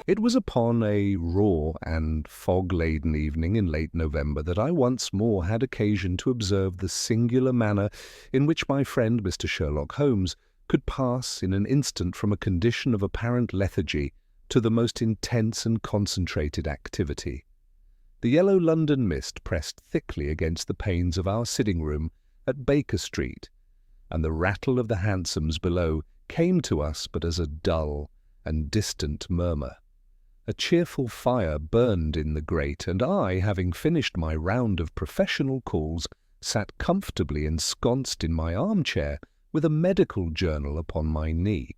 It was upon a raw and fog-laden evening in late November that I once more had occasion to observe the singular manner in which my friend Mr. Sherlock Holmes could pass in an instant from a condition of apparent lethargy to the most intense and concentrated activity. The yellow London mist pressed thickly against the panes of our sitting-room at Baker Street, and the rattle of the hansoms below came to us but as a dull and distant murmur. A cheerful fire burned in the grate, and I, having finished my round of professional calls, sat comfortably ensconced in my armchair with a medical journal upon my knee.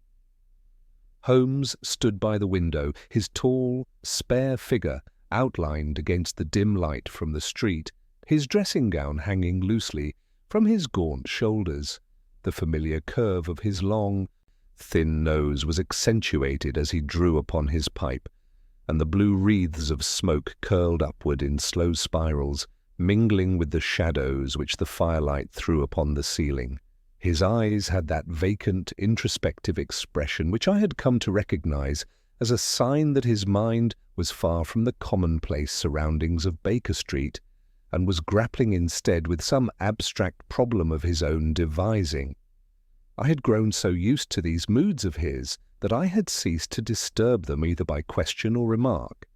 Holmes stood by the window, his tall, spare figure outlined against the dim light from the street, his dressing-gown hanging loosely from his gaunt shoulders. The familiar curve of his long, thin nose was accentuated as he drew upon his pipe, and the blue wreaths of smoke curled upward in slow spirals, mingling with the shadows which the firelight threw upon the ceiling. His eyes had that vacant, introspective expression which I had come to recognize as a sign that his mind was far from the commonplace surroundings of Baker Street, and was grappling instead with some abstract problem of his own devising. I had grown so used to these moods of his that I had ceased to disturb them either by question or remark.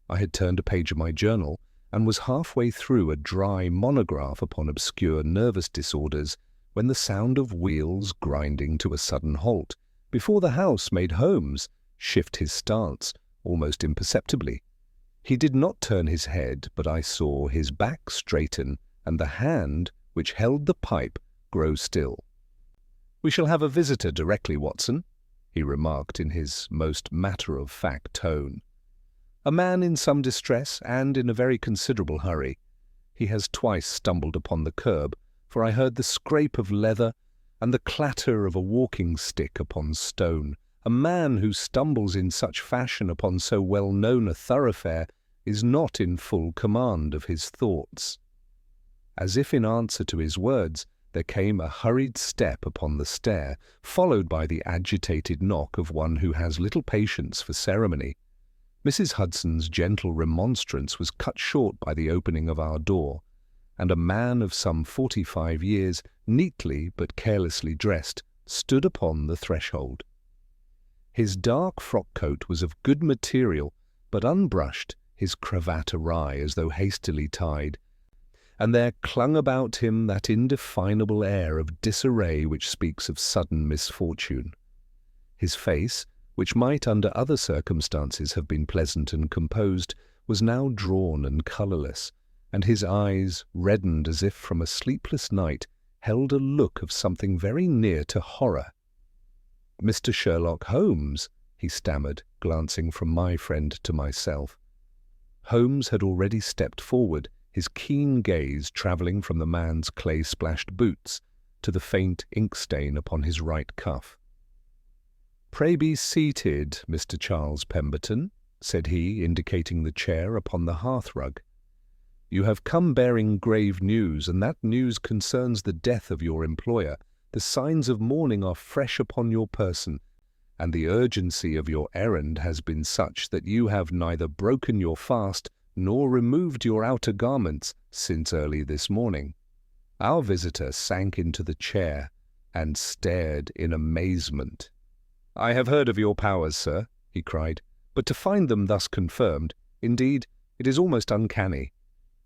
I had turned a page of my journal and was halfway through a dry monograph upon obscure nervous disorders when the sound of wheels grinding to a sudden halt before the house made Holmes shift his stance almost imperceptibly. He did not turn his head, but I saw his back straighten and the hand which held the pipe grow still. "We shall have a visitor directly, Watson," he remarked in his most matter-of-fact tone. "A man in some distress and in a very considerable hurry. He has twice stumbled upon the curb, for I heard the scrape of leather and the clatter of a walking stick upon stone. A man who stumbles in such fashion upon so well-known a thoroughfare is not in full command of his thoughts." As if in answer to his words, there came a hurried step upon the stair, followed by the agitated knock of one who has little patience for ceremony. Mrs. Hudson's gentle remonstrance was cut short by the opening of our door, and a man of some 45 years, neatly but carelessly dressed, stood upon the threshold. His dark frock-coat was of good material, but unbrushed, his cravat awry as though hastily tied, and there clung about him that indefinable air of disarray which speaks of sudden misfortune. His face, which might under other circumstances have been pleasant and composed, was now drawn and colourless, and his eyes, reddened as if from a sleepless night, held a look of something very near to horror. "Mr. Sherlock Holmes," he stammered, glancing from my friend to myself. Holmes had already stepped forward, his keen gaze travelling from the man's clay-splashed boots to the faint ink-stain upon his right cuff. "Pray be seated, Mr. Charles Pemberton," said he, indicating the chair upon the hearth-rug. "You have come bearing grave news, and that news concerns the death of your employer. The signs of mourning are fresh upon your person, and the urgency of your errand has been such that you have neither broken your fast nor removed your outer garments since early this morning." Our visitor sank into the chair and stared in amazement. "I have heard of your powers, sir," he cried, "but to find them thus confirmed, indeed, it is almost uncanny.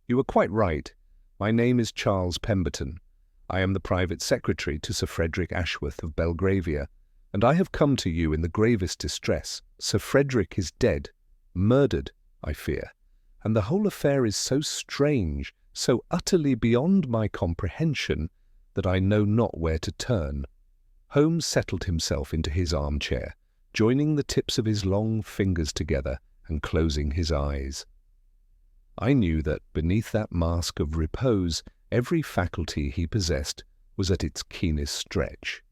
You are quite right. My name is Charles Pemberton. I am the private secretary to Sir Frederick Ashworth of Belgravia, and I have come to you in the gravest distress. Sir Frederick is dead, murdered, I fear, and the whole affair is so strange, so utterly beyond my comprehension, that I know not where to turn." Holmes settled himself into his armchair, joining the tips of his long fingers together and closing his eyes. I knew that beneath that mask of repose, every faculty he possessed was at its keenest stretch.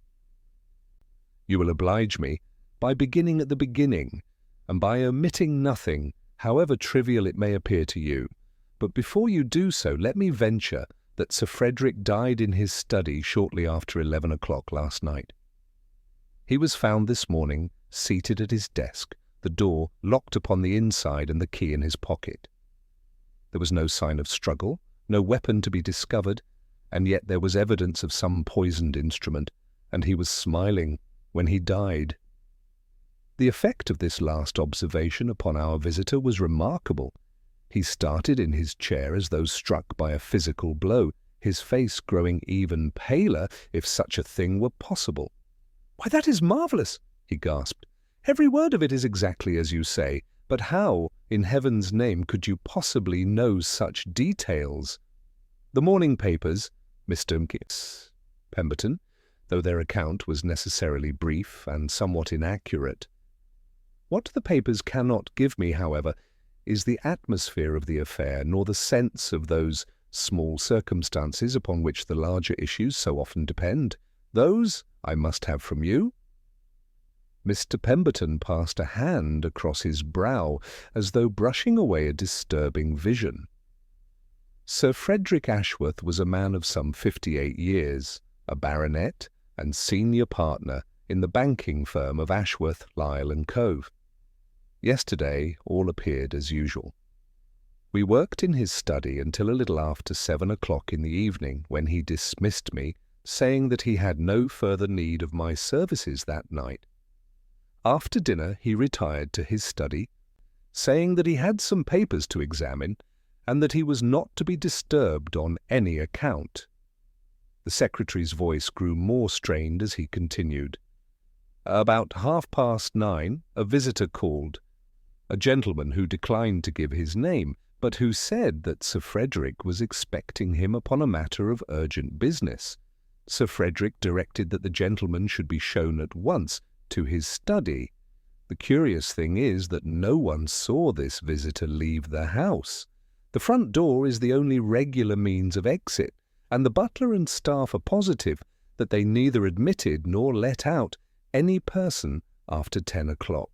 "You will oblige me by beginning at the beginning, and by omitting nothing, however trivial it may appear to you. But before you do so, let me venture that Sir Frederick died in his study shortly after 11 o'clock last night. He was found this morning seated at his desk, the door locked upon the inside and the key in his pocket. There was no sign of struggle, no weapon to be discovered, and yet there was evidence of some poisoned instrument, and he was smiling when he died. The effect of this last observation upon our visitor was remarkable. He started in his chair as though struck by a physical blow, his face growing even paler, if such a thing were possible. "Why, that is marvellous!" he gasped. "Every word of it is exactly as you say, but how, in heaven's name, could you possibly know such details?" The morning papers, Mr. Pemberton, though their account was necessarily brief and somewhat inaccurate. What the papers cannot give me, however, is the atmosphere of the affair, nor the sense of those small circumstances upon which the larger issues so often depend. Those I must have from you." Mr. Pemberton passed a hand across his brow, as though brushing away a disturbing vision. Sir Frederick Ashworth was a man of some 58 years, a baronet and senior partner in the banking firm of Ashworth, Lyle and Cove. Yesterday all appeared as usual. We worked in his study until a little after 7 o'clock in the evening, when he dismissed me, saying that he had no further need of my services that night. After dinner he retired to his study, saying that he had some papers to examine, and that he was not to be disturbed on any account. The secretary's voice grew more strained as he continued. About 9:30, a visitor called, a gentleman who declined to give his name, but who said that Sir Frederick was expecting him upon a matter of urgent business. Sir Frederick directed that the gentleman should be shown at once to his study. The curious thing is that no one saw this visitor leave the house. The front door is the only regular means of exit, and the butler and staff are positive that they neither admitted nor let out any person after 10 o'clock.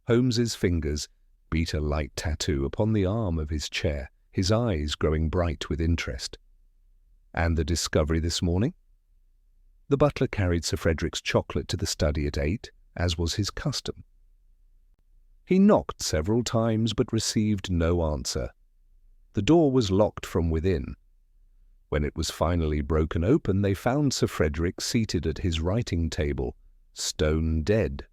Holmes's fingers beat a light tattoo upon the arm of his chair, his eyes growing bright with interest. "And the discovery this morning?" The butler carried Sir Frederick's chocolate to the study at 8, as was his custom. He knocked several times but received no answer. The door was locked from within. When it was finally broken open, they found Sir Frederick seated at his writing table, stone dead.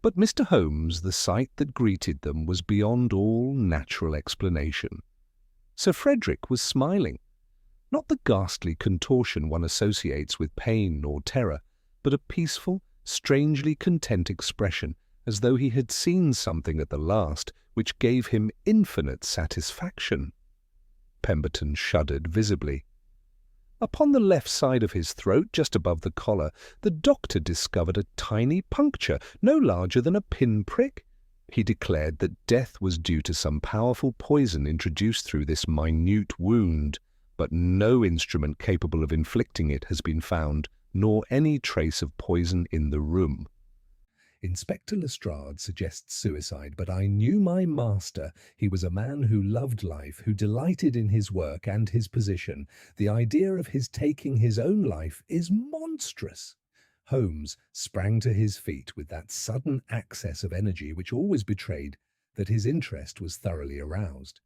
But Mr. Holmes, the sight that greeted them was beyond all natural explanation. Sir Frederick was smiling, not the ghastly contortion one associates with pain or terror, but a peaceful, strangely content expression, as though he had seen something at the last which gave him infinite satisfaction. Pemberton shuddered visibly. Upon the left side of his throat, just above the collar, the doctor discovered a tiny puncture, no larger than a pin-prick. He declared that death was due to some powerful poison introduced through this minute wound, but no instrument capable of inflicting it has been found, nor any trace of poison in the room. Inspector Lestrade suggests suicide, but I knew my master. He was a man who loved life, who delighted in his work and his position. The idea of his taking his own life is monstrous. Holmes sprang to his feet with that sudden access of energy which always betrayed that his interest was thoroughly aroused.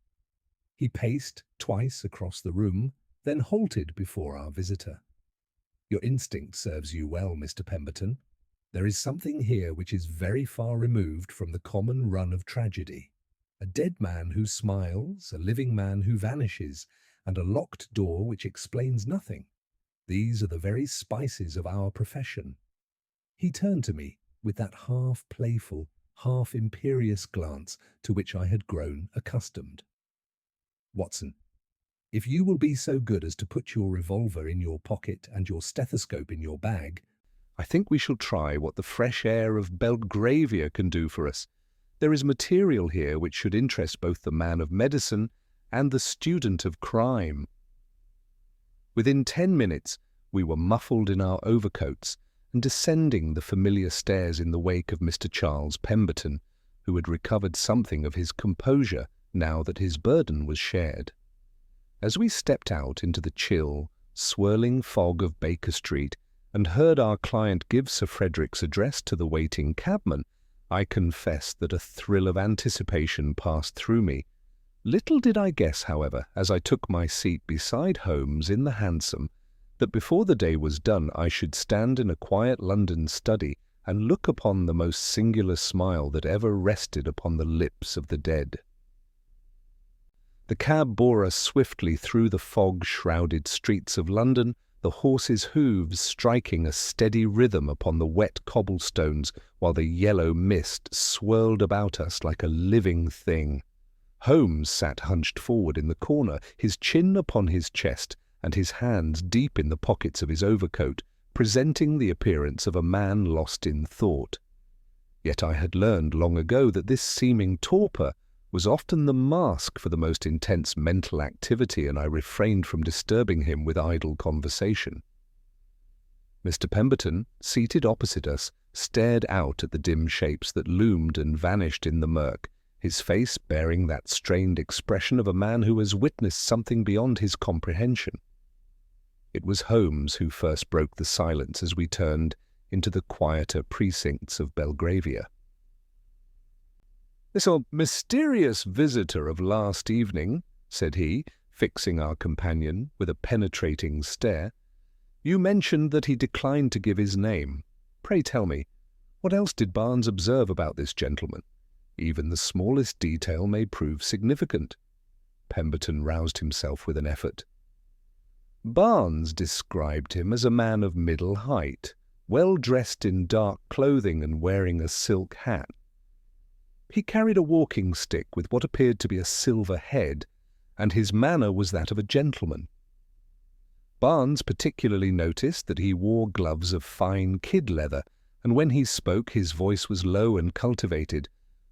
He paced twice across the room, then halted before our visitor. "Your instinct serves you well, Mr. Pemberton. There is something here which is very far removed from the common run of tragedy. A dead man who smiles, a living man who vanishes, and a locked door which explains nothing. These are the very spices of our profession." He turned to me with that half-playful, half-imperious glance to which I had grown accustomed. "Watson, if you will be so good as to put your revolver in your pocket and your stethoscope in your bag, I think we shall try what the fresh air of Belgravia can do for us. There is material here which should interest both the man of medicine and the student of crime." Within 10 minutes we were muffled in our overcoats and descending the familiar stairs in the wake of Mr. Charles Pemberton, who had recovered something of his composure now that his burden was shared. As we stepped out into the chill, swirling fog of Baker Street, and heard our client give Sir Frederick's address to the waiting cabman, I confess that a thrill of anticipation passed through me. Little did I guess, however, as I took my seat beside Holmes in the hansom, that before the day was done I should stand in a quiet London study and look upon the most singular smile that ever rested upon the lips of the dead. The cab bore us swiftly through the fog-shrouded streets of London, the horses' hooves striking a steady rhythm upon the wet cobblestones, while the yellow mist swirled about us like a living thing. Holmes sat hunched forward in the corner, his chin upon his chest, and his hands deep in the pockets of his overcoat, presenting the appearance of a man lost in thought. Yet I had learned long ago that this seeming torpor was often the mask for the most intense mental activity, and I refrained from disturbing him with idle conversation. Mr. Pemberton, seated opposite us, stared out at the dim shapes that loomed and vanished in the murk, his face bearing that strained expression of a man who has witnessed something beyond his comprehension. It was Holmes who first broke the silence as we turned into the quieter precincts of Belgravia. "This mysterious visitor of last evening," said he, fixing our companion with a penetrating stare. "You mentioned that he declined to give his name. Pray tell me, what else did Barnes observe about this gentleman? Even the smallest detail may prove significant." Pemberton roused himself with an effort. "Barnes described him as a man of middle height, well dressed in dark clothing and wearing a silk hat. He carried a walking stick with what appeared to be a silver head, and his manner was that of a gentleman. Barnes particularly noticed that he wore gloves of fine kid leather, and when he spoke his voice was low and cultivated,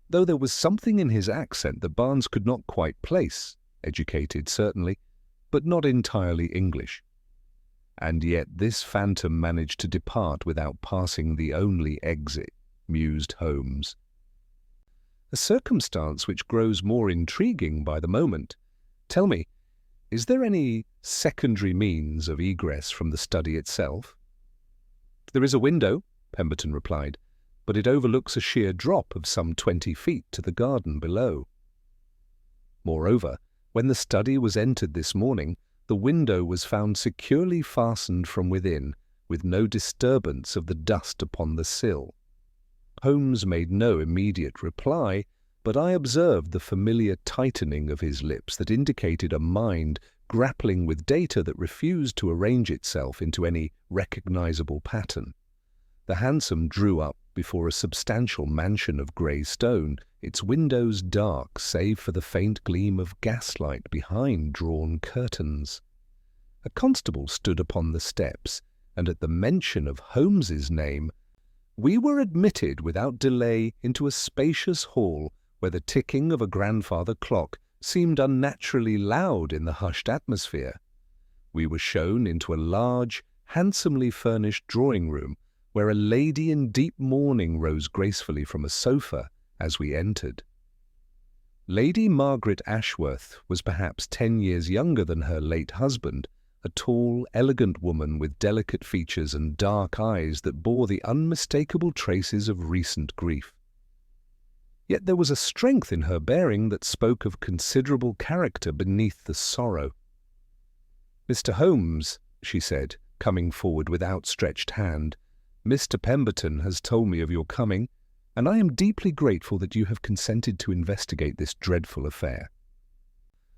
though there was something in his accent that Barnes could not quite place, educated certainly, but not entirely English. And yet this phantom managed to depart without passing the only exit," mused Holmes. "A circumstance which grows more intriguing by the moment. Tell me, is there any secondary means of egress from the study itself?" "There is a window," Pemberton replied, "but it overlooks a sheer drop of some 20 feet to the garden below. Moreover, when the study was entered this morning, the window was found securely fastened from within, with no disturbance of the dust upon the sill." Holmes made no immediate reply, but I observed the familiar tightening of his lips that indicated a mind grappling with data that refused to arrange itself into any recognizable pattern. The hansom drew up before a substantial mansion of grey stone, its windows dark save for the faint gleam of gaslight behind drawn curtains. A constable stood upon the steps, and at the mention of Holmes's name, we were admitted without delay into a spacious hall where the ticking of a grandfather clock seemed unnaturally loud in the hushed atmosphere. We were shown into a large, handsomely furnished drawing-room where a lady in deep mourning rose gracefully from a sofa as we entered. Lady Margaret Ashworth was perhaps 10 years younger than her late husband, a tall, elegant woman with delicate features and dark eyes that bore the unmistakable traces of recent grief. Yet there was a strength in her bearing that spoke of considerable character beneath the sorrow. "Mr. Holmes," she said, coming forward with outstretched hand, "Mr. Pemberton has told me of your coming, and I am deeply grateful that you have consented to investigate this dreadful affair.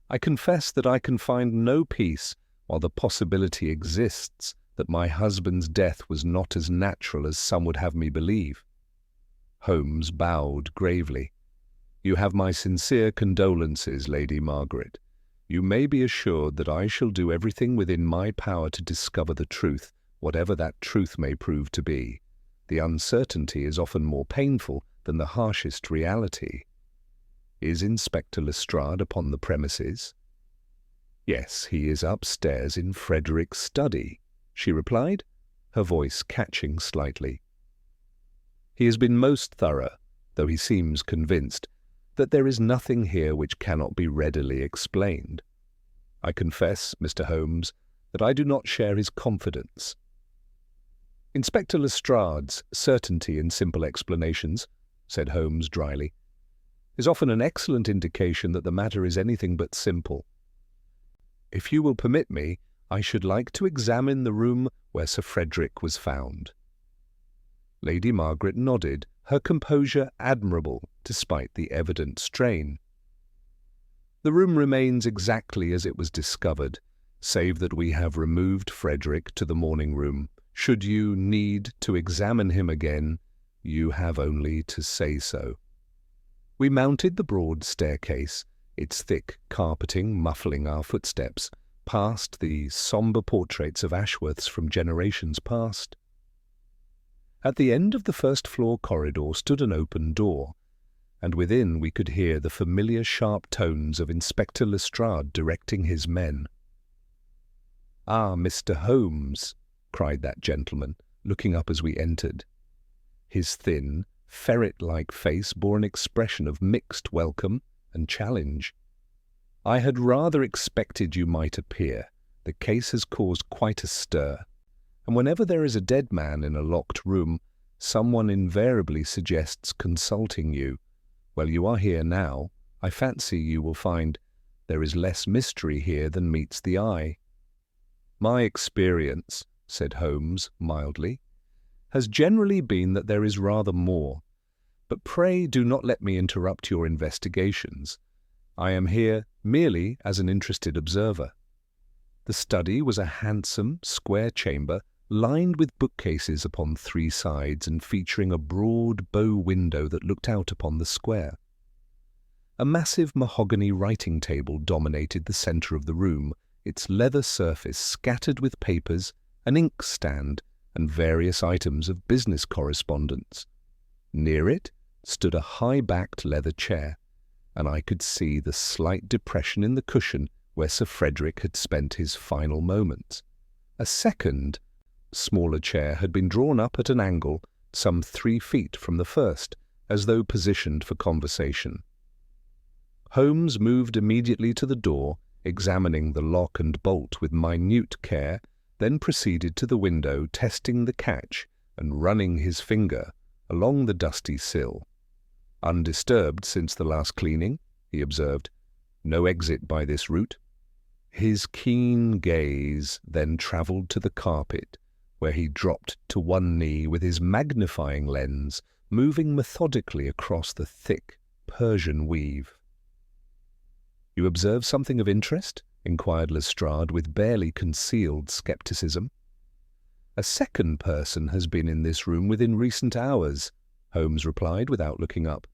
I confess that I can find no peace while the possibility exists that my husband's death was not as natural as some would have me believe." Holmes bowed gravely. "You have my sincere condolences, Lady Margaret. You may be assured that I shall do everything within my power to discover the truth, whatever that truth may prove to be. The uncertainty is often more painful than the harshest reality. Is Inspector Lestrade upon the premises?" "Yes, he is upstairs in Frederick's study," she replied, her voice catching slightly. "He has been most thorough, though he seems convinced that there is nothing here which cannot be readily explained. I confess, Mr. Holmes, that I do not share his confidence. Inspector Lestrade's certainty in simple explanations said Holmes dryly, "is often an excellent indication that the matter is anything but simple. If you will permit me, I should like to examine the room where Sir Frederick was found." Lady Margaret nodded, her composure admirable despite the evident strain. "The room remains exactly as it was discovered, save that we have removed Frederick to the morning room. Should you need to examine him again, you have only to say so." We mounted the broad staircase, its thick carpeting muffling our footsteps, past the sombre portraits of Ashworths from generations past. At the end of the first-floor corridor stood an open door, and within we could hear the familiar sharp tones of Inspector Lestrade directing his men. "Ah, Mr. Holmes," cried that gentleman, looking up as we entered. His thin, ferret-like face bore an expression of mixed welcome and challenge. "I had rather expected you might appear. The case has caused quite a stir, and whenever there is a dead man in a locked room, someone invariably suggests consulting you. Well, you are here now. I fancy you will find there is less mystery here than meets the eye." "My experience," said Holmes mildly, "has generally been that there is rather more. But pray do not let me interrupt your investigations. I am here merely as an interested observer." The study was a handsome, square chamber, lined with bookcases upon three sides and featuring a broad bow window that looked out upon the square. A massive mahogany writing table dominated the centre of the room, its leather surface scattered with papers, an inkstand, and various items of business correspondence. Near it stood a high-backed leather chair, and I could see the slight depression in the cushion where Sir Frederick had spent his final moments. A second, smaller chair had been drawn up at an angle some 3 feet from the first, as though positioned for conversation. Holmes moved immediately to the door, examining the lock and bolt with minute care, then proceeded to the window, testing the catch and running his finger along the dusty sill. "Undisturbed since the last cleaning," he observed. "No exit by this route." His keen gaze then travelled to the carpet, where he dropped to one knee with his magnifying lens moving methodically across the thick Persian weave. "You observe something of interest?" inquired Lestrade with barely concealed scepticism. "A second person has been in this room within recent hours," Holmes replied without looking up.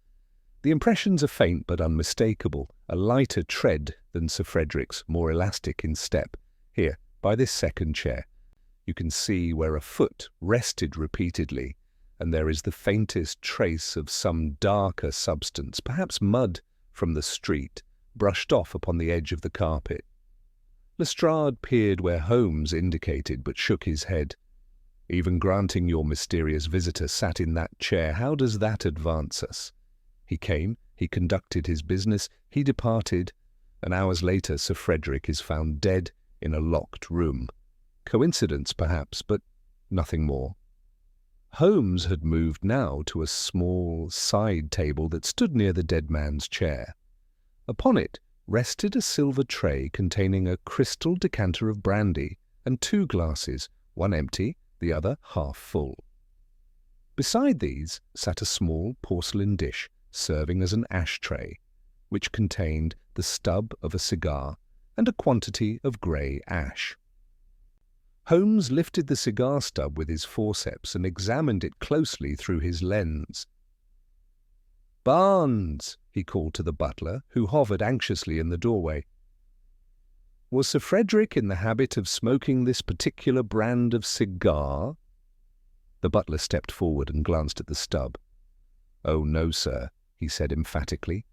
"The impressions are faint but unmistakable, a lighter tread than Sir Frederick's, more elastic in step. Here, by this second chair, you can see where a foot rested repeatedly, and there is the faintest trace of some darker substance, perhaps mud from the street, brushed off upon the edge of the carpet." Lestrade peered where Holmes indicated, but shook his head. "Even granting your mysterious visitor sat in that chair, how does that advance us? He came, he conducted his business, he departed, and hours later Sir Frederick is found dead in a locked room. Coincidence, perhaps, but nothing more." Holmes had moved now to a small side table that stood near the dead man's chair. Upon it rested a silver tray containing a crystal decanter of brandy and 2 glasses, one empty, the other half full. Beside these sat a small porcelain dish serving as an ashtray, which contained the stub of a cigar and a quantity of grey ash. Holmes lifted the cigar stub with his forceps and examined it closely through his lens. "Barnes," he called to the butler, who hovered anxiously in the doorway. "Was Sir Frederick in the habit of smoking this particular brand of cigar?" The butler stepped forward and glanced at the stub. "Oh, no, sir," he said emphatically.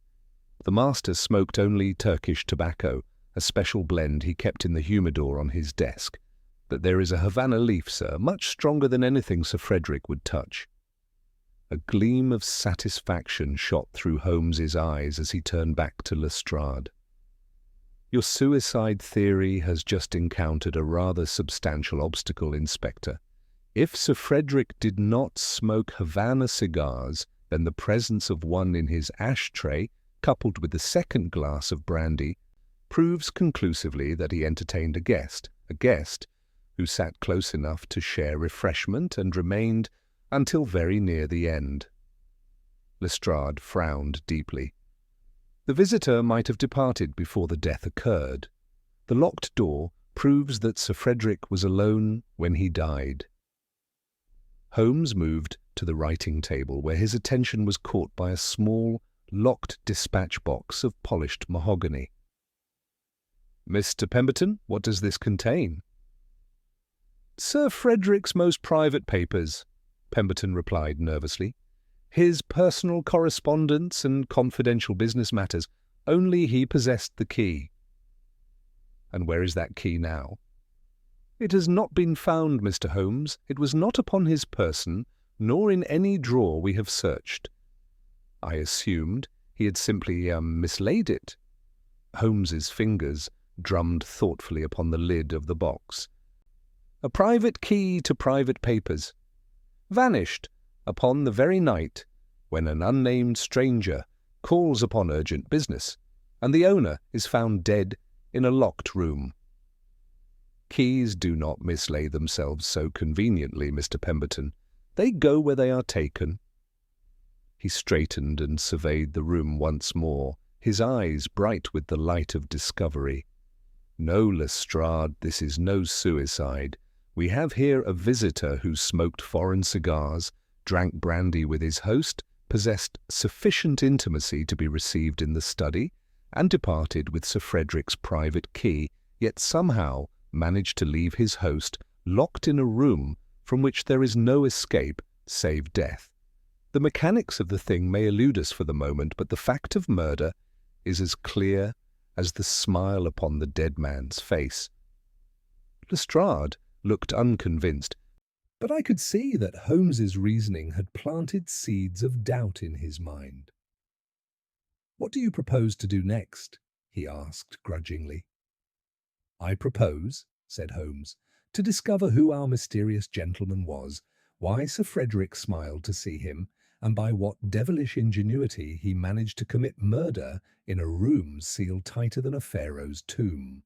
"The master smoked only Turkish tobacco, a special blend he kept in the humidor on his desk. But there is a Havana leaf, sir, much stronger than anything Sir Frederick would touch." A gleam of satisfaction shot through Holmes's eyes as he turned back to Lestrade. "Your suicide theory has just encountered a rather substantial obstacle, Inspector. If Sir Frederick did not smoke Havana cigars, then the presence of one in his ashtray, coupled with the second glass of brandy, proves conclusively that he entertained a guest who sat close enough to share refreshment and remained until very near the end. Lestrade frowned deeply. The visitor might have departed before the death occurred. The locked door proves that Sir Frederick was alone when he died. Holmes moved to the writing table, where his attention was caught by a small, locked dispatch box of polished mahogany. "Mr. Pemberton, what does this contain?" "Sir Frederick's most private papers," Pemberton replied nervously. "His personal correspondence and confidential business matters. Only he possessed the key." "And where is that key now?" "It has not been found, Mr. Holmes. It was not upon his person, nor in any drawer we have searched." "I assumed he had simply mislaid it." Holmes's fingers drummed thoughtfully upon the lid of the box. "A private key to private papers. Vanished upon the very night when an unnamed stranger calls upon urgent business, and the owner is found dead in a locked room." "Keys do not mislay themselves so conveniently, Mr. Pemberton. They go where they are taken." He straightened and surveyed the room once more, his eyes bright with the light of discovery. "No, Lestrade, this is no suicide. We have here a visitor who smoked foreign cigars, drank brandy with his host, possessed sufficient intimacy to be received in the study, and departed with Sir Frederick's private key, yet somehow managed to leave his host locked in a room from which there is no escape save death. The mechanics of the thing may elude us for the moment, but the fact of murder is as clear as the smile upon the dead man's face." Lestrade looked unconvinced, but I could see that Holmes's reasoning had planted seeds of doubt in his mind. "What do you propose to do next?" he asked grudgingly. "I propose," said Holmes, "to discover who our mysterious gentleman was, why Sir Frederick smiled to see him, and by what devilish ingenuity he managed to commit murder in a room sealed tighter than a pharaoh's tomb.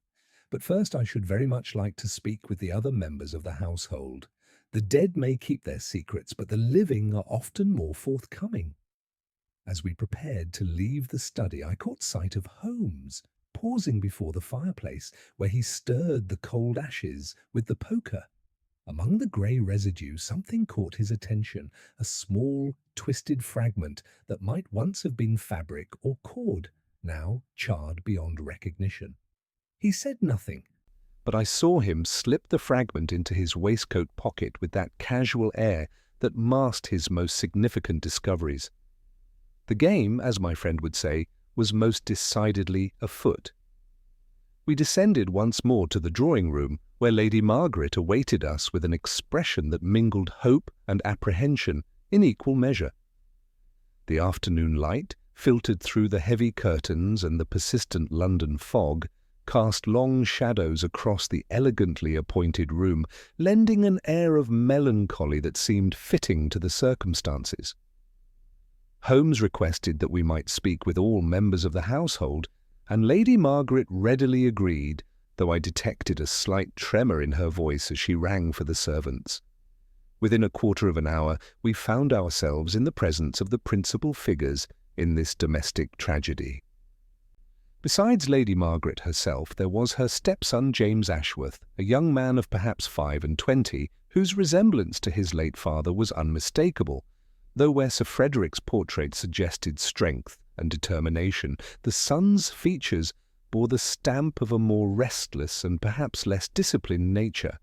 But first I should very much like to speak with the other members of the household. The dead may keep their secrets, but the living are often more forthcoming." As we prepared to leave the study, I caught sight of Holmes pausing before the fireplace, where he stirred the cold ashes with the poker. Among the grey residue, something caught his attention, a small, twisted fragment that might once have been fabric or cord, now charred beyond recognition. He said nothing, but I saw him slip the fragment into his waistcoat pocket with that casual air that masked his most significant discoveries. The game, as my friend would say, was most decidedly afoot. We descended once more to the drawing-room, where Lady Margaret awaited us with an expression that mingled hope and apprehension in equal measure. The afternoon light, filtered through the heavy curtains and the persistent London fog, cast long shadows across the elegantly appointed room, lending an air of melancholy that seemed fitting to the circumstances. Holmes requested that we might speak with all members of the household, and Lady Margaret readily agreed, though I detected a slight tremor in her voice as she rang for the servants. Within a quarter of an hour, we found ourselves in the presence of the principal figures in this domestic tragedy. Besides Lady Margaret herself, there was her stepson James Ashworth, a young man of perhaps 25, whose resemblance to his late father was unmistakable, though where Sir Frederick's portrait suggested strength and determination, the son's features bore the stamp of a more restless and perhaps less disciplined nature.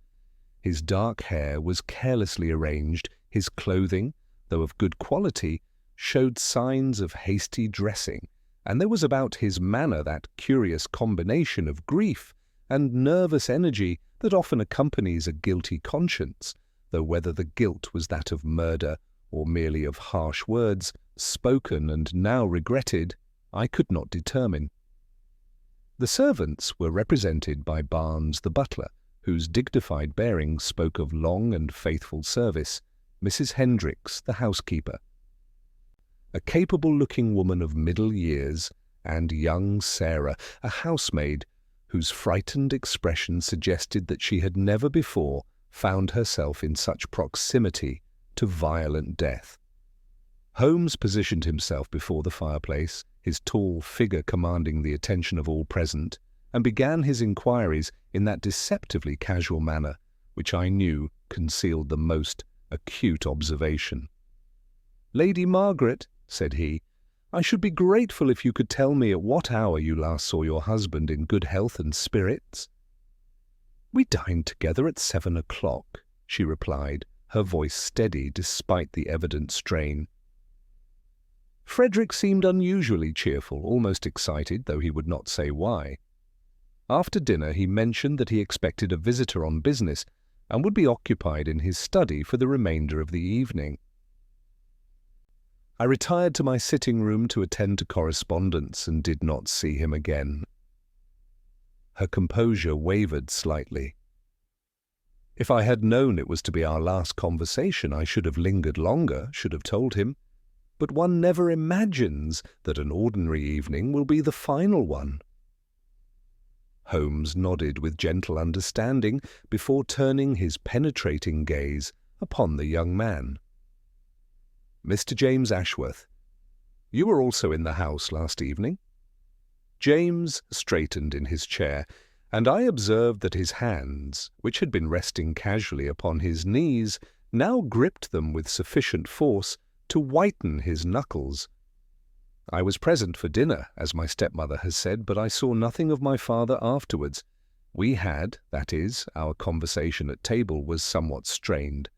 His dark hair was carelessly arranged, his clothing, though of good quality, showed signs of hasty dressing, and there was about his manner that curious combination of grief and nervous energy that often accompanies a guilty conscience, though whether the guilt was that of murder or merely of harsh words, spoken and now regretted, I could not determine. The servants were represented by Barnes the butler, whose dignified bearing spoke of long and faithful service, Mrs. Hendricks the housekeeper. a capable-looking woman of middle years, and young Sarah, a housemaid whose frightened expression suggested that she had never before found herself in such proximity to violent death. Holmes positioned himself before the fireplace, his tall figure commanding the attention of all present, and began his inquiries in that deceptively casual manner which I knew concealed the most acute observation. "Lady Margaret," said he, "I should be grateful if you could tell me at what hour you last saw your husband in good health and spirits." "We dined together at 7 o'clock," she replied, her voice steady despite the evident strain. Frederick seemed unusually cheerful, almost excited, though he would not say why. After dinner he mentioned that he expected a visitor on business and would be occupied in his study for the remainder of the evening. I retired to my sitting room to attend to correspondence and did not see him again. Her composure wavered slightly. If I had known it was to be our last conversation, I should have lingered longer, should have told him. But one never imagines that an ordinary evening will be the final one. Holmes nodded with gentle understanding before turning his penetrating gaze upon the young man. "Mr. James Ashworth, you were also in the house last evening?" James straightened in his chair, and I observed that his hands, which had been resting casually upon his knees, now gripped them with sufficient force to whiten his knuckles. "I was present for dinner, as my stepmother has said, but I saw nothing of my father afterwards. We had, that is, our conversation at table was somewhat strained.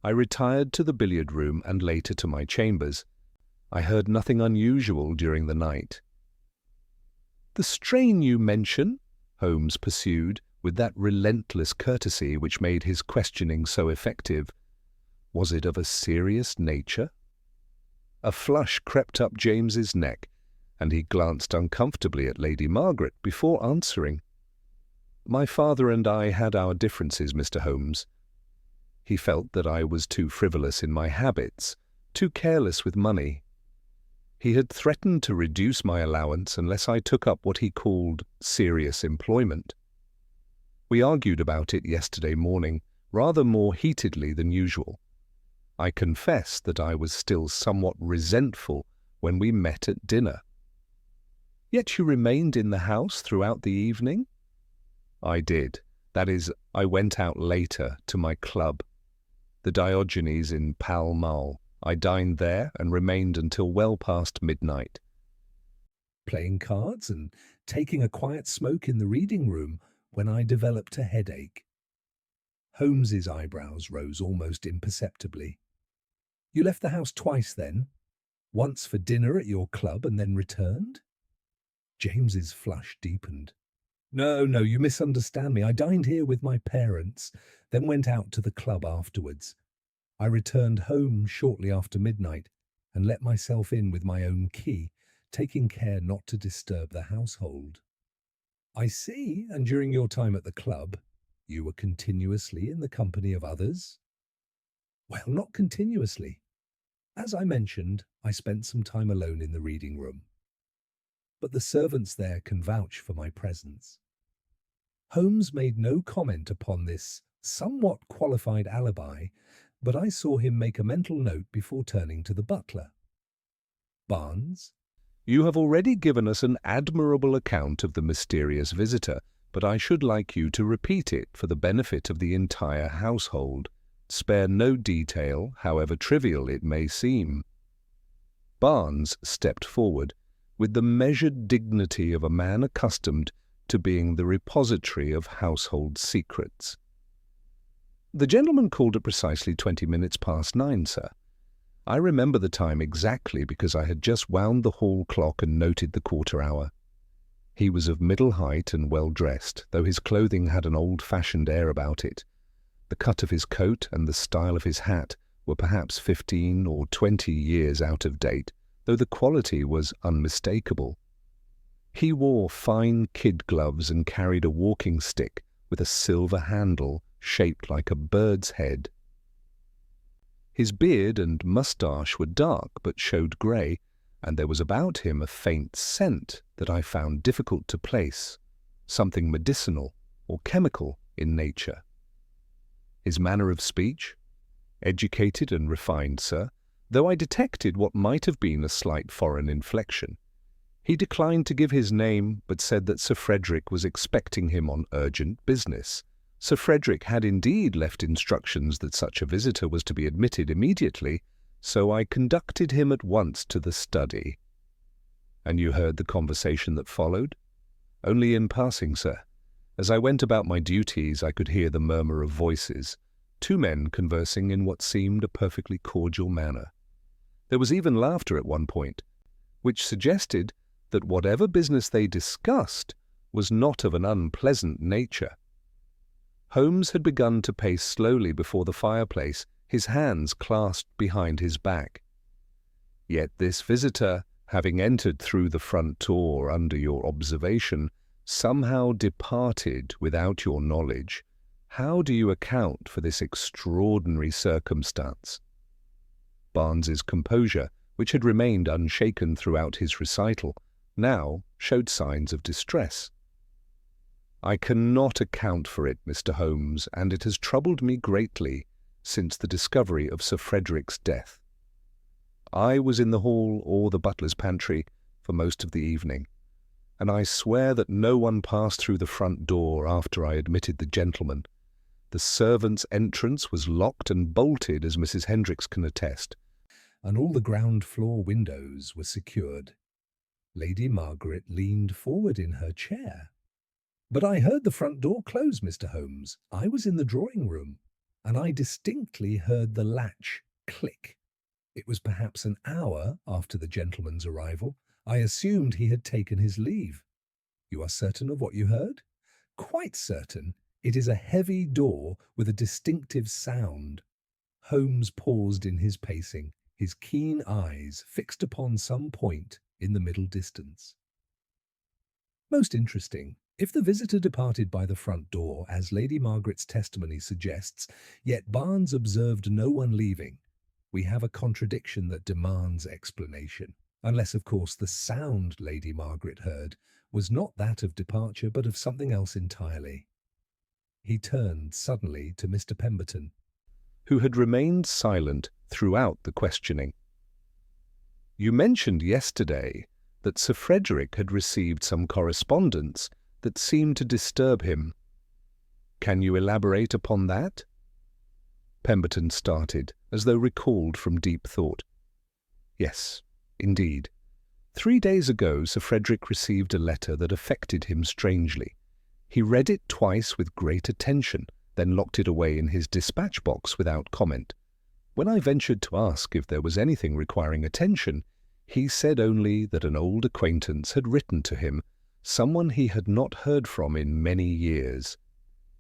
I retired to the billiard-room and later to my chambers. I heard nothing unusual during the night." "The strain you mention," Holmes pursued, with that relentless courtesy which made his questioning so effective, "was it of a serious nature?" A flush crept up James's neck, and he glanced uncomfortably at Lady Margaret before answering. "My father and I had our differences, Mr. Holmes. He felt that I was too frivolous in my habits, too careless with money. He had threatened to reduce my allowance unless I took up what he called serious employment. We argued about it yesterday morning, rather more heatedly than usual. I confess that I was still somewhat resentful when we met at dinner." "Yet you remained in the house throughout the evening?" "I did. That is, I went out later to my club, the Diogenes in Pall Mall. I dined there and remained until well past midnight." "Playing cards and taking a quiet smoke in the reading room when I developed a headache." Holmes's eyebrows rose almost imperceptibly. "You left the house twice then? Once for dinner at your club and then returned?" James's flush deepened. No, you misunderstand me. I dined here with my parents, then went out to the club afterwards. I returned home shortly after midnight and let myself in with my own key, taking care not to disturb the household." "I see, and during your time at the club, you were continuously in the company of others?" "Well, not continuously. As I mentioned, I spent some time alone in the reading room. But the servants there can vouch for my presence." Holmes made no comment upon this somewhat qualified alibi, but I saw him make a mental note before turning to the butler. "Barnes, you have already given us an admirable account of the mysterious visitor, but I should like you to repeat it for the benefit of the entire household. Spare no detail, however trivial it may seem." Barnes stepped forward, with the measured dignity of a man accustomed to being the repository of household secrets. "The gentleman called at precisely 20 minutes past 9, sir. I remember the time exactly because I had just wound the hall clock and noted the quarter hour. He was of middle height and well dressed, though his clothing had an old-fashioned air about it. The cut of his coat and the style of his hat were perhaps 15 or 20 years out of date, though the quality was unmistakable. He wore fine kid gloves and carried a walking stick with a silver handle shaped like a bird's head. His beard and moustache were dark but showed grey, and there was about him a faint scent that I found difficult to place, something medicinal or chemical in nature. His manner of speech? Educated and refined, sir, though I detected what might have been a slight foreign inflection. He declined to give his name, but said that Sir Frederick was expecting him on urgent business. Sir Frederick had indeed left instructions that such a visitor was to be admitted immediately, so I conducted him at once to the study. And you heard the conversation that followed? Only in passing, sir. As I went about my duties, I could hear the murmur of voices, two men conversing in what seemed a perfectly cordial manner. There was even laughter at one point, which suggested that whatever business they discussed was not of an unpleasant nature. Holmes had begun to pace slowly before the fireplace, his hands clasped behind his back. Yet this visitor, having entered through the front door under your observation, somehow departed without your knowledge. How do you account for this extraordinary circumstance? Barnes's composure, which had remained unshaken throughout his recital, now showed signs of distress. I cannot account for it, Mr. Holmes, and it has troubled me greatly since the discovery of Sir Frederick's death. I was in the hall or the butler's pantry for most of the evening, and I swear that no one passed through the front door after I admitted the gentleman. The servant's entrance was locked and bolted, as Mrs. Hendricks can attest, and all the ground-floor windows were secured. Lady Margaret leaned forward in her chair. But I heard the front door close, Mr. Holmes. I was in the drawing-room, and I distinctly heard the latch click. It was perhaps an hour after the gentleman's arrival. I assumed he had taken his leave. You are certain of what you heard? Quite certain. It is a heavy door with a distinctive sound. Holmes paused in his pacing, his keen eyes fixed upon some point in the middle distance. Most interesting. If the visitor departed by the front door, as Lady Margaret's testimony suggests, yet Barnes observed no one leaving, we have a contradiction that demands explanation. Unless, of course, the sound Lady Margaret heard was not that of departure, but of something else entirely. He turned suddenly to Mr. Pemberton, who had remained silent throughout the questioning. You mentioned yesterday that Sir Frederick had received some correspondence that seemed to disturb him. Can you elaborate upon that? Pemberton started, as though recalled from deep thought. Yes, indeed. 3 days ago Sir Frederick received a letter that affected him strangely. He read it twice with great attention, then locked it away in his dispatch box without comment. When I ventured to ask if there was anything requiring attention, he said only that an old acquaintance had written to him, someone he had not heard from in many years.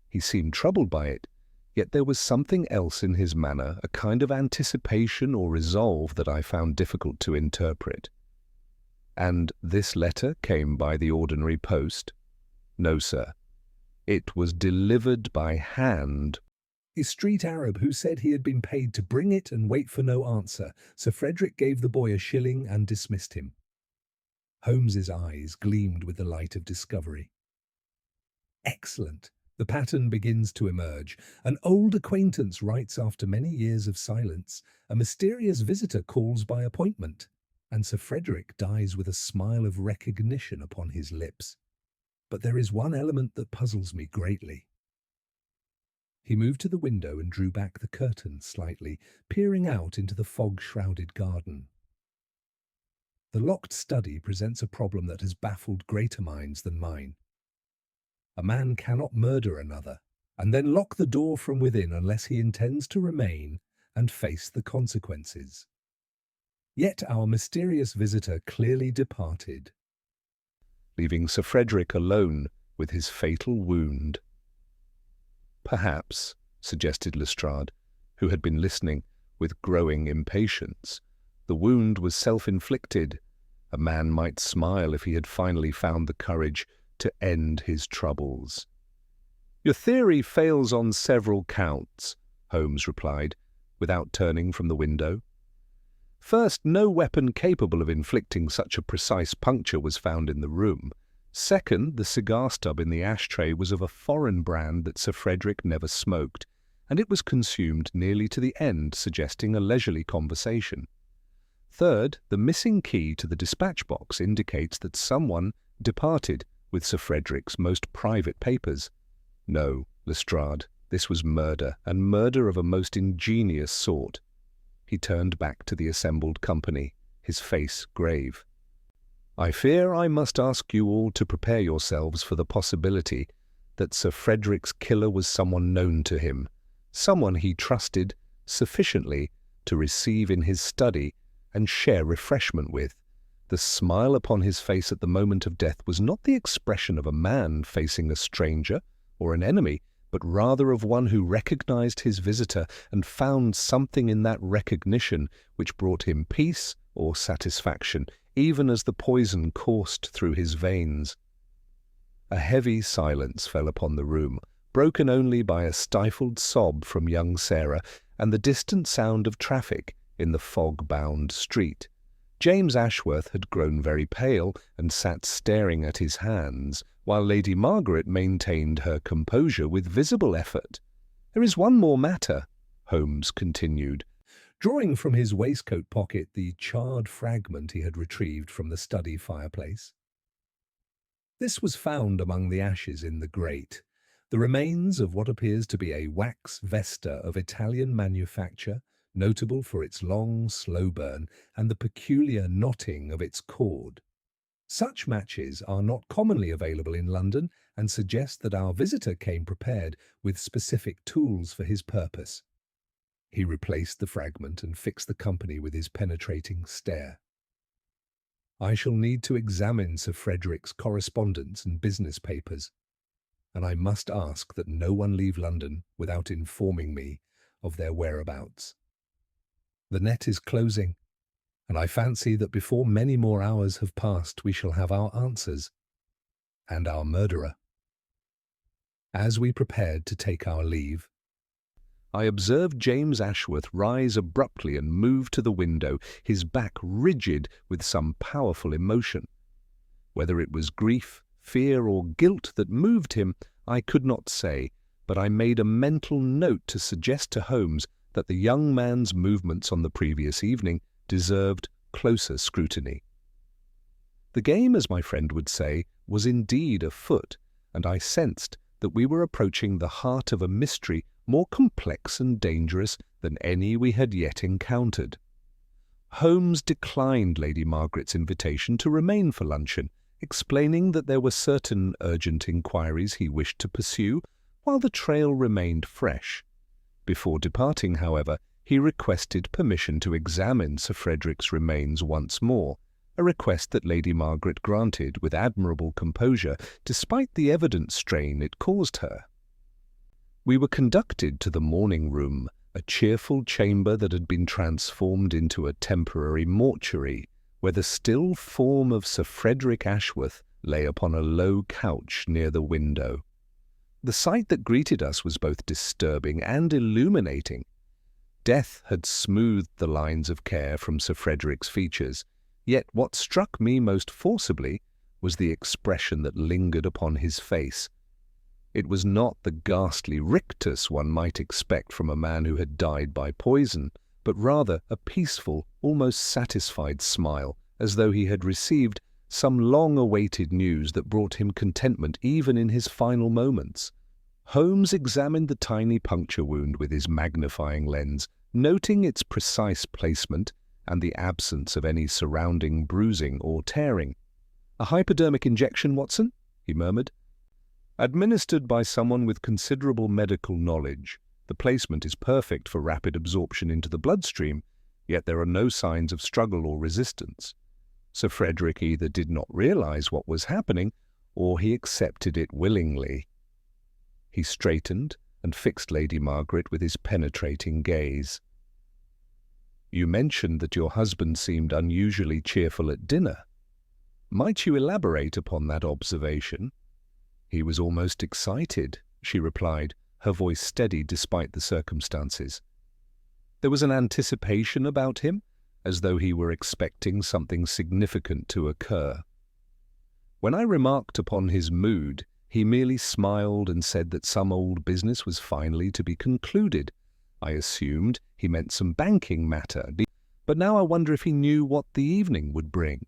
He seemed troubled by it, yet there was something else in his manner, a kind of anticipation or resolve that I found difficult to interpret. And this letter came by the ordinary post? No, sir. It was delivered by hand. A street Arab who said he had been paid to bring it and wait for no answer. Sir Frederick gave the boy a shilling and dismissed him. Holmes's eyes gleamed with the light of discovery. Excellent. The pattern begins to emerge. An old acquaintance writes after many years of silence. A mysterious visitor calls by appointment. And Sir Frederick dies with a smile of recognition upon his lips. But there is one element that puzzles me greatly. He moved to the window and drew back the curtain slightly, peering out into the fog-shrouded garden. The locked study presents a problem that has baffled greater minds than mine. A man cannot murder another, and then lock the door from within unless he intends to remain and face the consequences. Yet our mysterious visitor clearly departed, leaving Sir Frederick alone with his fatal wound. Perhaps, suggested Lestrade, who had been listening with growing impatience, the wound was self-inflicted. A man might smile if he had finally found the courage to end his troubles. Your theory fails on several counts, Holmes replied, without turning from the window. First, no weapon capable of inflicting such a precise puncture was found in the room. Second, the cigar stub in the ashtray was of a foreign brand that Sir Frederick never smoked, and it was consumed nearly to the end, suggesting a leisurely conversation. Third, the missing key to the dispatch box indicates that someone departed with Sir Frederick's most private papers. No, Lestrade, this was murder, and murder of a most ingenious sort. He turned back to the assembled company, his face grave. I fear I must ask you all to prepare yourselves for the possibility that Sir Frederick's killer was someone known to him, someone he trusted sufficiently to receive in his study and share refreshment with. The smile upon his face at the moment of death was not the expression of a man facing a stranger or an enemy, but rather of one who recognized his visitor and found something in that recognition which brought him peace or satisfaction, even as the poison coursed through his veins. A heavy silence fell upon the room, broken only by a stifled sob from young Sarah and the distant sound of traffic in the fog-bound street. James Ashworth had grown very pale and sat staring at his hands, while Lady Margaret maintained her composure with visible effort. "There is one more matter," Holmes continued, drawing from his waistcoat pocket the charred fragment he had retrieved from the study fireplace. This was found among the ashes in the grate, the remains of what appears to be a wax vesta of Italian manufacture, notable for its long, slow burn and the peculiar knotting of its cord. Such matches are not commonly available in London and suggest that our visitor came prepared with specific tools for his purpose. He replaced the fragment and fixed the company with his penetrating stare. "I shall need to examine Sir Frederick's correspondence and business papers, and I must ask that no one leave London without informing me of their whereabouts. The net is closing, and I fancy that before many more hours have passed we shall have our answers, and our murderer." As we prepared to take our leave, I observed James Ashworth rise abruptly and move to the window, his back rigid with some powerful emotion. Whether it was grief, fear, or guilt that moved him, I could not say, but I made a mental note to suggest to Holmes that the young man's movements on the previous evening deserved closer scrutiny. The game, as my friend would say, was indeed afoot, and I sensed that we were approaching the heart of a mystery more complex and dangerous than any we had yet encountered. Holmes declined Lady Margaret's invitation to remain for luncheon, explaining that there were certain urgent inquiries he wished to pursue while the trail remained fresh. Before departing, however, he requested permission to examine Sir Frederick's remains once more, a request that Lady Margaret granted with admirable composure, despite the evident strain it caused her. We were conducted to the morning room, a cheerful chamber that had been transformed into a temporary mortuary, where the still form of Sir Frederick Ashworth lay upon a low couch near the window. The sight that greeted us was both disturbing and illuminating. Death had smoothed the lines of care from Sir Frederick's features, yet what struck me most forcibly was the expression that lingered upon his face. It was not the ghastly rictus one might expect from a man who had died by poison, but rather a peaceful, almost satisfied smile, as though he had received some long-awaited news that brought him contentment even in his final moments. Holmes examined the tiny puncture wound with his magnifying lens, noting its precise placement and the absence of any surrounding bruising or tearing. "A hypodermic injection, Watson?" he murmured. "Administered by someone with considerable medical knowledge. The placement is perfect for rapid absorption into the bloodstream, yet there are no signs of struggle or resistance. Sir Frederick either did not realize what was happening, or he accepted it willingly." He straightened and fixed Lady Margaret with his penetrating gaze. "You mentioned that your husband seemed unusually cheerful at dinner. Might you elaborate upon that observation?" "He was almost excited," she replied, her voice steady despite the circumstances. There was an anticipation about him, as though he were expecting something significant to occur. When I remarked upon his mood, he merely smiled and said that some old business was finally to be concluded. I assumed he meant some banking matter, but now I wonder if he knew what the evening would bring.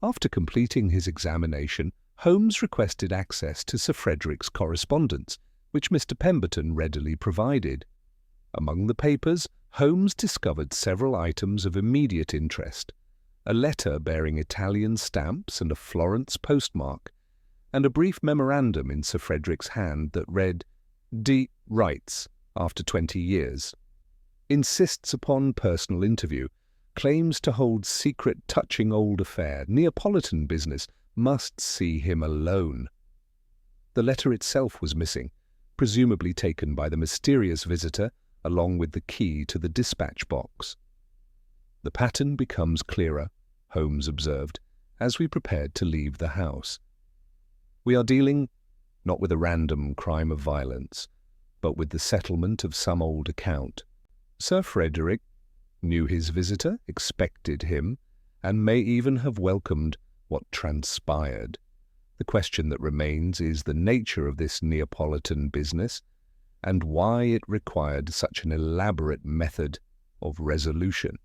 After completing his examination, Holmes requested access to Sir Frederick's correspondence, which Mr. Pemberton readily provided. Among the papers, Holmes discovered several items of immediate interest: a letter bearing Italian stamps and a Florence postmark, and a brief memorandum in Sir Frederick's hand that read, "D. writes, after 20 years. Insists upon personal interview. Claims to hold secret touching old affair. Neapolitan business. Must see him alone." The letter itself was missing, presumably taken by the mysterious visitor, along with the key to the dispatch box. "The pattern becomes clearer," Holmes observed, as we prepared to leave the house. "We are dealing not with a random crime of violence, but with the settlement of some old account. Sir Frederick knew his visitor, expected him, and may even have welcomed what transpired. The question that remains is the nature of this Neapolitan business, and why it required such an elaborate method of resolution."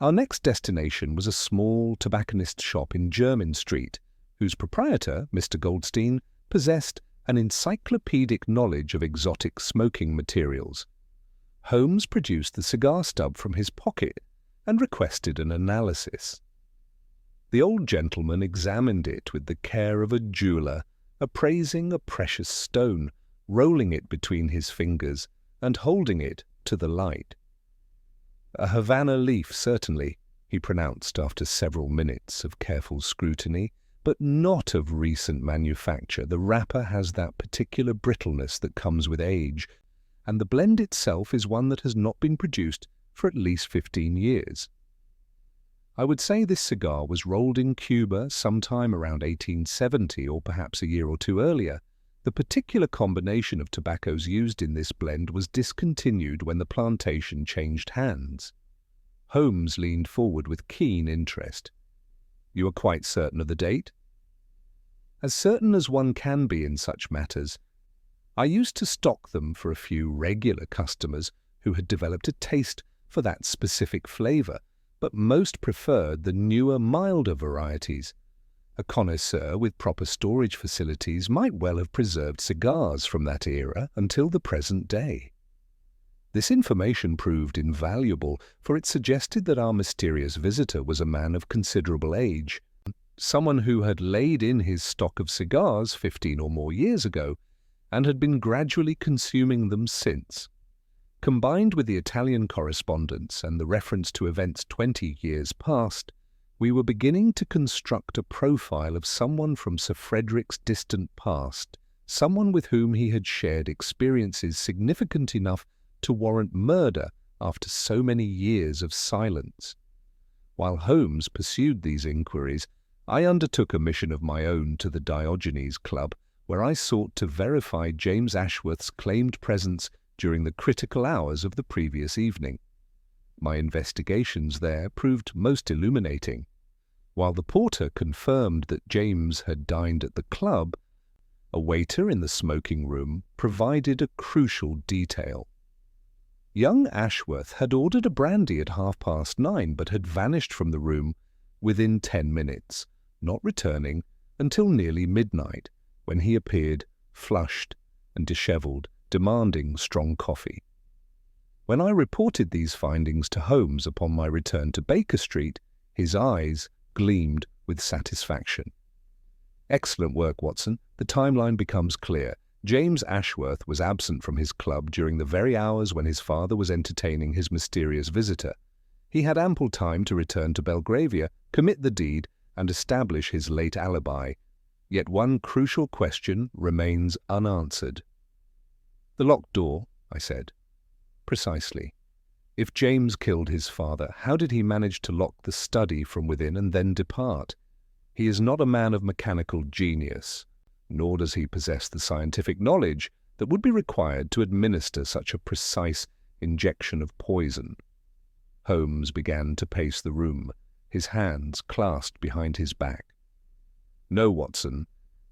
Our next destination was a small tobacconist's shop in Jermyn Street, whose proprietor, Mr. Goldstein, possessed an encyclopedic knowledge of exotic smoking materials. Holmes produced the cigar stub from his pocket and requested an analysis. The old gentleman examined it with the care of a jeweller, appraising a precious stone, rolling it between his fingers and holding it to the light. "A Havana leaf, certainly," he pronounced after several minutes of careful scrutiny, "but not of recent manufacture. The wrapper has that particular brittleness that comes with age, and the blend itself is one that has not been produced for at least 15 years. I would say this cigar was rolled in Cuba sometime around 1870 or perhaps a year or two earlier. The particular combination of tobaccos used in this blend was discontinued when the plantation changed hands." Holmes leaned forward with keen interest. "You are quite certain of the date?" "As certain as one can be in such matters. I used to stock them for a few regular customers who had developed a taste for that specific flavor, but most preferred the newer, milder varieties. A connoisseur with proper storage facilities might well have preserved cigars from that era until the present day." This information proved invaluable, for it suggested that our mysterious visitor was a man of considerable age, someone who had laid in his stock of cigars 15 or more years ago, and had been gradually consuming them since. Combined with the Italian correspondence and the reference to events 20 years past, we were beginning to construct a profile of someone from Sir Frederick's distant past, someone with whom he had shared experiences significant enough to warrant murder after so many years of silence. While Holmes pursued these inquiries, I undertook a mission of my own to the Diogenes Club, where I sought to verify James Ashworth's claimed presence during the critical hours of the previous evening. My investigations there proved most illuminating. While the porter confirmed that James had dined at the club, a waiter in the smoking room provided a crucial detail. Young Ashworth had ordered a brandy at 9:30, but had vanished from the room within 10 minutes, not returning until nearly midnight, when he appeared flushed and dishevelled, demanding strong coffee. When I reported these findings to Holmes upon my return to Baker Street, his eyes gleamed with satisfaction. "Excellent work, Watson. The timeline becomes clear. James Ashworth was absent from his club during the very hours when his father was entertaining his mysterious visitor. He had ample time to return to Belgravia, commit the deed, and establish his late alibi. Yet one crucial question remains unanswered." "The locked door," I said. "Precisely. If James killed his father, how did he manage to lock the study from within and then depart? He is not a man of mechanical genius, nor does he possess the scientific knowledge that would be required to administer such a precise injection of poison. Holmes began to pace the room, his hands clasped behind his back. "No, Watson,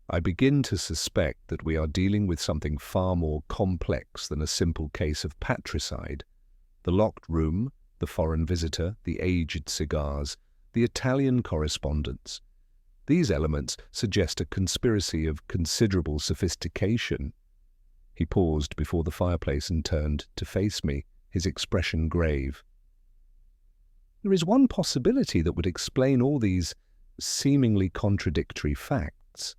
I begin to suspect that we are dealing with something far more complex than a simple case of patricide. The locked room, the foreign visitor, the aged cigars, the Italian correspondence. These elements suggest a conspiracy of considerable sophistication." He paused before the fireplace and turned to face me, his expression grave. "There is one possibility that would explain all these seemingly contradictory facts.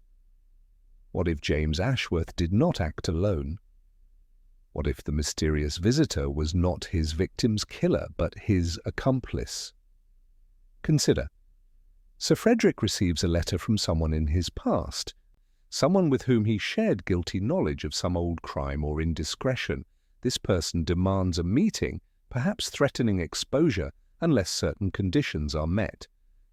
What if James Ashworth did not act alone? What if the mysterious visitor was not his victim's killer, but his accomplice? Consider, Sir Frederick receives a letter from someone in his past, someone with whom he shared guilty knowledge of some old crime or indiscretion. This person demands a meeting, perhaps threatening exposure, unless certain conditions are met.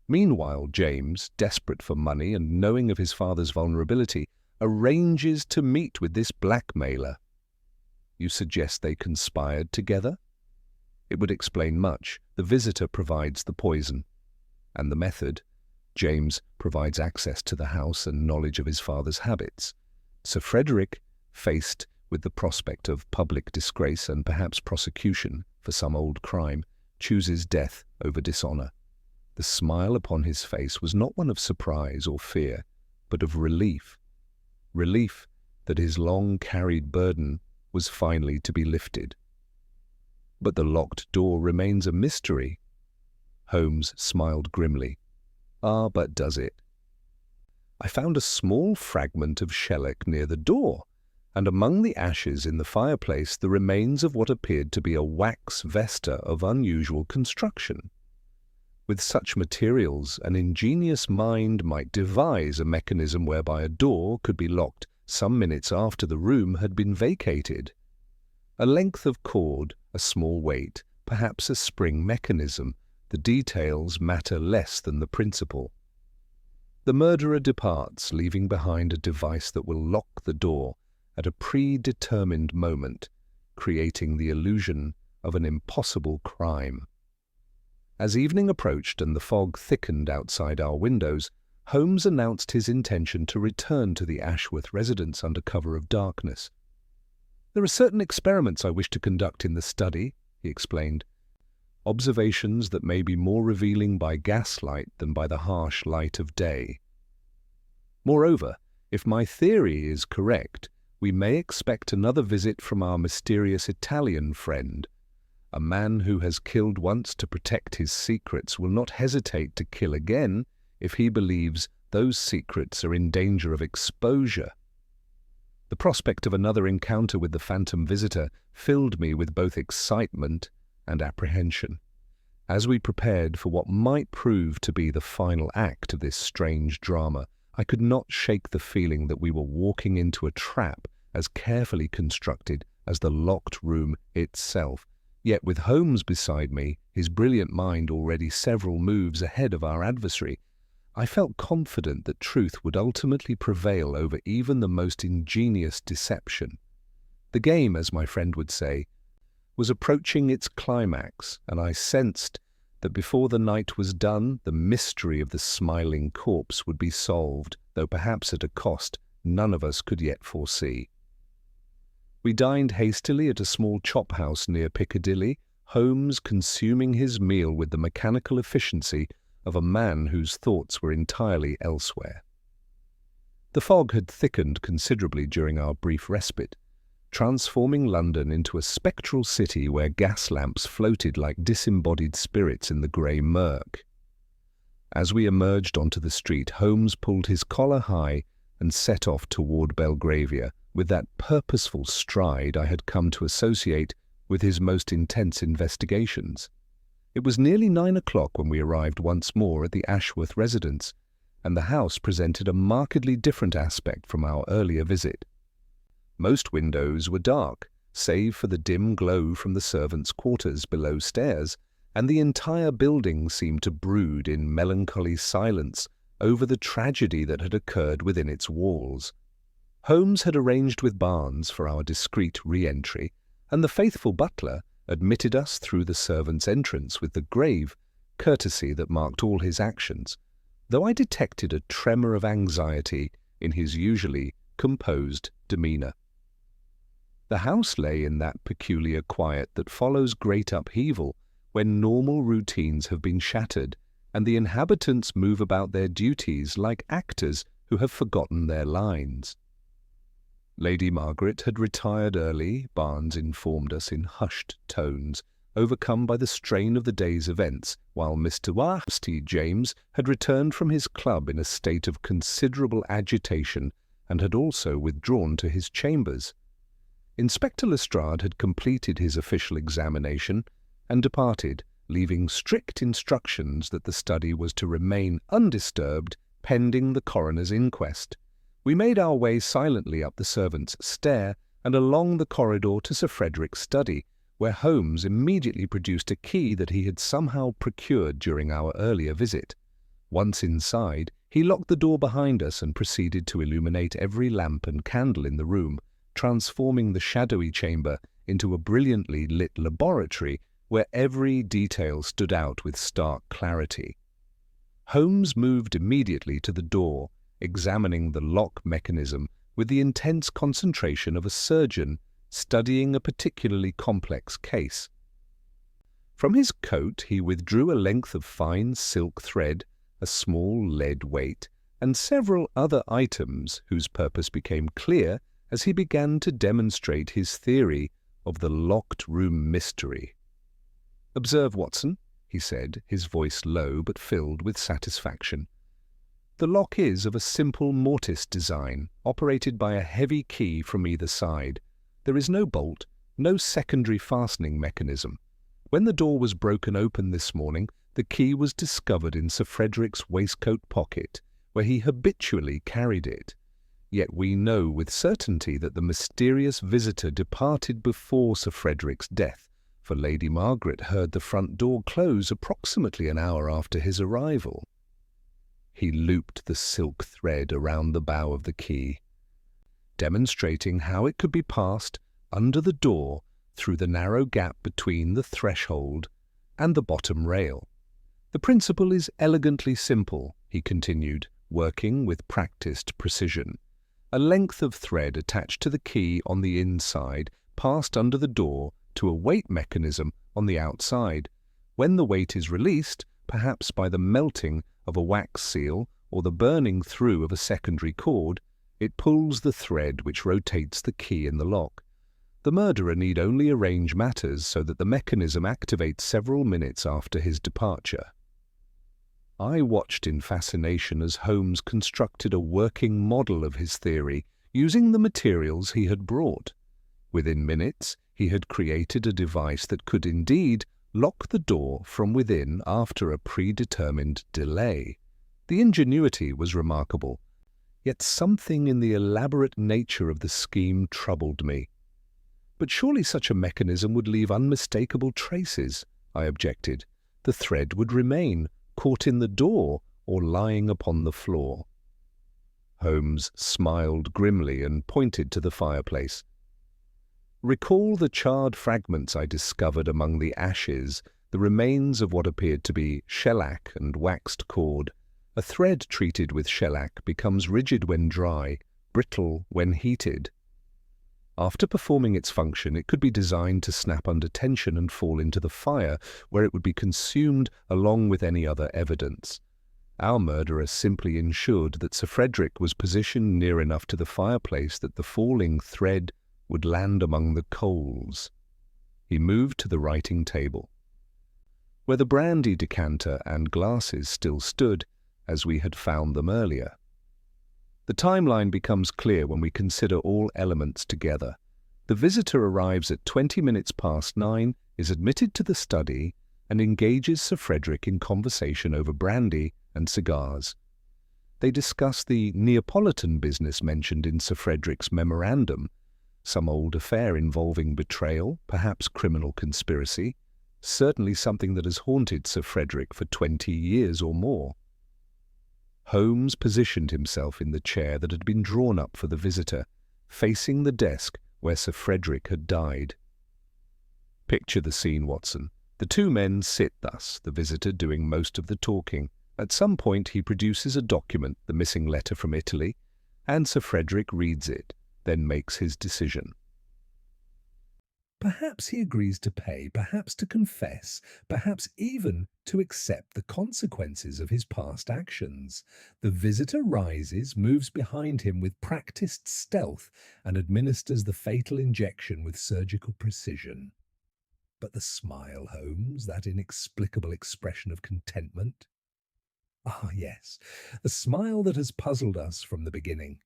Meanwhile, James, desperate for money and knowing of his father's vulnerability, arranges to meet with this blackmailer. You suggest they conspired together? It would explain much. The visitor provides the poison. And the method? James provides access to the house and knowledge of his father's habits. Sir Frederick, faced with the prospect of public disgrace and perhaps prosecution for some old crime, chooses death over dishonor. The smile upon his face was not one of surprise or fear, but of relief. Relief that his long-carried burden was finally to be lifted. But the locked door remains a mystery. Holmes smiled grimly. "Ah, but does it? I found a small fragment of shellac near the door, and among the ashes in the fireplace the remains of what appeared to be a wax vesta of unusual construction. With such materials, an ingenious mind might devise a mechanism whereby a door could be locked some minutes after the room had been vacated. A length of cord, a small weight, perhaps a spring mechanism. The details matter less than the principle. The murderer departs, leaving behind a device that will lock the door at a predetermined moment, creating the illusion of an impossible crime." As evening approached and the fog thickened outside our windows, Holmes announced his intention to return to the Ashworth residence under cover of darkness. "There are certain experiments I wish to conduct in the study," he explained. "Observations that may be more revealing by gaslight than by the harsh light of day. Moreover, if my theory is correct, we may expect another visit from our mysterious Italian friend. A man who has killed once to protect his secrets will not hesitate to kill again if he believes those secrets are in danger of exposure." The prospect of another encounter with the phantom visitor filled me with both excitement and apprehension. As we prepared for what might prove to be the final act of this strange drama, I could not shake the feeling that we were walking into a trap as carefully constructed as the locked room itself. Yet with Holmes beside me, his brilliant mind already several moves ahead of our adversary, I felt confident that truth would ultimately prevail over even the most ingenious deception. The game, as my friend would say, was approaching its climax, and I sensed that before the night was done, the mystery of the smiling corpse would be solved, though perhaps at a cost none of us could yet foresee. We dined hastily at a small chop house near Piccadilly, Holmes consuming his meal with the mechanical efficiency of a man whose thoughts were entirely elsewhere. The fog had thickened considerably during our brief respite, transforming London into a spectral city where gas lamps floated like disembodied spirits in the grey murk. As we emerged onto the street, Holmes pulled his collar high and set off toward Belgravia with that purposeful stride I had come to associate with his most intense investigations. It was nearly 9 o'clock when we arrived once more at the Ashworth residence, and the house presented a markedly different aspect from our earlier visit. Most windows were dark, save for the dim glow from the servants' quarters below stairs, and the entire building seemed to brood in melancholy silence over the tragedy that had occurred within its walls. Holmes had arranged with Barnes for our discreet re-entry, and the faithful butler admitted us through the servants' entrance with the grave courtesy that marked all his actions, though I detected a tremor of anxiety in his usually composed demeanour. The house lay in that peculiar quiet that follows great upheaval when normal routines have been shattered and the inhabitants move about their duties like actors who have forgotten their lines. Lady Margaret had retired early, Barnes informed us in hushed tones, overcome by the strain of the day's events, while Mr. Wasty James had returned from his club in a state of considerable agitation and had also withdrawn to his chambers. Inspector Lestrade had completed his official examination and departed, leaving strict instructions that the study was to remain undisturbed pending the coroner's inquest. We made our way silently up the servants' stair and along the corridor to Sir Frederick's study, where Holmes immediately produced a key that he had somehow procured during our earlier visit. Once inside, he locked the door behind us and proceeded to illuminate every lamp and candle in the room, transforming the shadowy chamber into a brilliantly lit laboratory where every detail stood out with stark clarity. Holmes moved immediately to the door, examining the lock mechanism with the intense concentration of a surgeon studying a particularly complex case. From his coat he withdrew a length of fine silk thread, a small lead weight, and several other items whose purpose became clear as he began to demonstrate his theory of the locked room mystery. "Observe, Watson," he said, his voice low but filled with satisfaction. "The lock is of a simple mortise design, operated by a heavy key from either side. There is no bolt, no secondary fastening mechanism. When the door was broken open this morning, the key was discovered in Sir Frederick's waistcoat pocket, where he habitually carried it. Yet we know with certainty that the mysterious visitor departed before Sir Frederick's death, for Lady Margaret heard the front door close approximately an hour after his arrival." He looped the silk thread around the bow of the key, demonstrating how it could be passed under the door through the narrow gap between the threshold and the bottom rail. "The principle is elegantly simple," he continued, working with practiced precision. "A length of thread attached to the key on the inside passed under the door to a weight mechanism on the outside. When the weight is released, perhaps by the melting of a wax seal or the burning through of a secondary cord, it pulls the thread which rotates the key in the lock. The murderer need only arrange matters so that the mechanism activates several minutes after his departure." I watched in fascination as Holmes constructed a working model of his theory using the materials he had brought. Within minutes, he had created a device that could indeed lock the door from within after a predetermined delay. The ingenuity was remarkable, yet something in the elaborate nature of the scheme troubled me. "But surely such a mechanism would leave unmistakable traces," I objected. "The thread would remain, caught in the door or lying upon the floor." Holmes smiled grimly and pointed to the fireplace. "Recall the charred fragments I discovered among the ashes, the remains of what appeared to be shellac and waxed cord. A thread treated with shellac becomes rigid when dry, brittle when heated. After performing its function, it could be designed to snap under tension and fall into the fire, where it would be consumed along with any other evidence. Our murderer simply ensured that Sir Frederick was positioned near enough to the fireplace that the falling thread would land among the coals." He moved to the writing table, where the brandy decanter and glasses still stood, as we had found them earlier. "The timeline becomes clear when we consider all elements together. The visitor arrives at 20 minutes past 9, is admitted to the study, and engages Sir Frederick in conversation over brandy and cigars. They discuss the Neapolitan business mentioned in Sir Frederick's memorandum, some old affair involving betrayal, perhaps criminal conspiracy, certainly something that has haunted Sir Frederick for 20 years or more." Holmes positioned himself in the chair that had been drawn up for the visitor, facing the desk where Sir Frederick had died. Picture the scene, Watson. The two men sit thus, the visitor doing most of the talking. At some point he produces a document, the missing letter from Italy, and Sir Frederick reads it, then makes his decision. Perhaps he agrees to pay, perhaps to confess, perhaps even to accept the consequences of his past actions. The visitor rises, moves behind him with practiced stealth, and administers the fatal injection with surgical precision. But the smile, Holmes, that inexplicable expression of contentment. Ah, yes, the smile that has puzzled us from the beginning.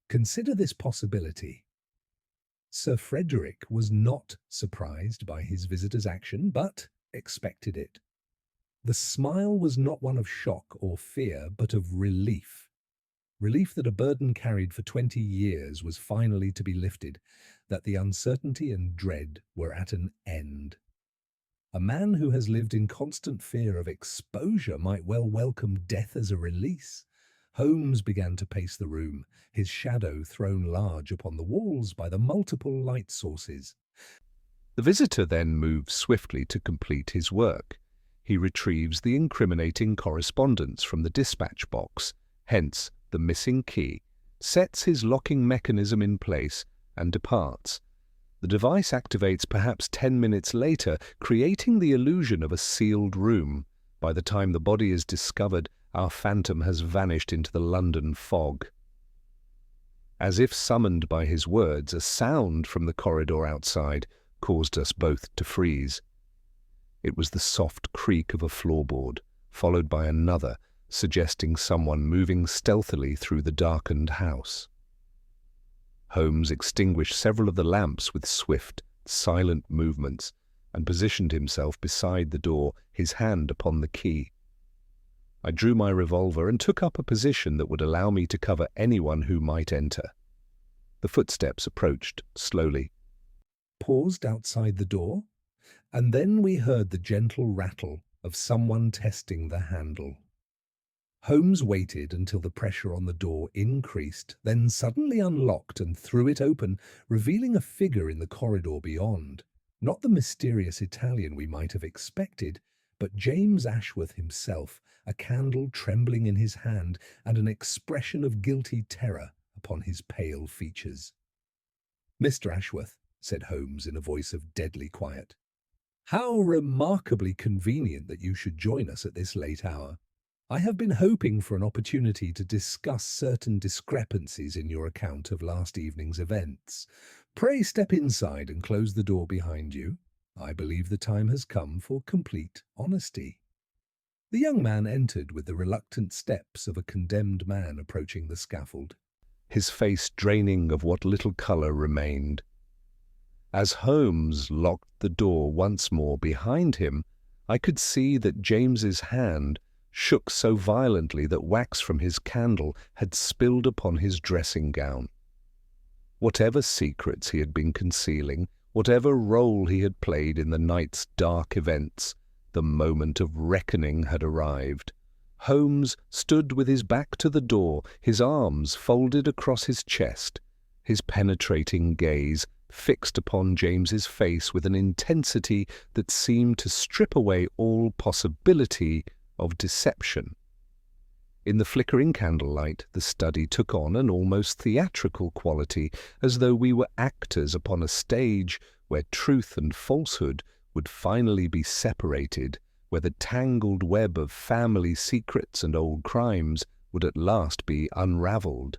Consider this possibility. Sir Frederick was not surprised by his visitor's action, but expected it. The smile was not one of shock or fear, but of relief. Relief that a burden carried for 20 years was finally to be lifted, that the uncertainty and dread were at an end. A man who has lived in constant fear of exposure might well welcome death as a release. Holmes began to pace the room, his shadow thrown large upon the walls by the multiple light sources. The visitor then moves swiftly to complete his work. He retrieves the incriminating correspondence from the dispatch box, hence the missing key, sets his locking mechanism in place, and departs. The device activates perhaps 10 minutes later, creating the illusion of a sealed room. By the time the body is discovered, our phantom has vanished into the London fog. As if summoned by his words, a sound from the corridor outside caused us both to freeze. It was the soft creak of a floorboard, followed by another, suggesting someone moving stealthily through the darkened house. Holmes extinguished several of the lamps with swift, silent movements, and positioned himself beside the door, his hand upon the key. I drew my revolver and took up a position that would allow me to cover anyone who might enter. The footsteps approached slowly, Paused outside the door, and then we heard the gentle rattle of someone testing the handle. Holmes waited until the pressure on the door increased, then suddenly unlocked and threw it open, revealing a figure in the corridor beyond. Not the mysterious Italian we might have expected, but James Ashworth himself, a candle trembling in his hand and an expression of guilty terror upon his pale features. "Mr. Ashworth," said Holmes in a voice of deadly quiet, "how remarkably convenient that you should join us at this late hour. I have been hoping for an opportunity to discuss certain discrepancies in your account of last evening's events. Pray step inside and close the door behind you. I believe the time has come for complete honesty." The young man entered with the reluctant steps of a condemned man approaching the scaffold, his face draining of what little colour remained. As Holmes locked the door once more behind him, I could see that James's hand shook so violently that wax from his candle had spilled upon his dressing gown. Whatever secrets he had been concealing, whatever role he had played in the night's dark events, the moment of reckoning had arrived. Holmes stood with his back to the door, his arms folded across his chest, his penetrating gaze fixed upon James's face with an intensity that seemed to strip away all possibility of deception. In the flickering candlelight, the study took on an almost theatrical quality, as though we were actors upon a stage where truth and falsehood would finally be separated, where the tangled web of family secrets and old crimes would at last be unravelled.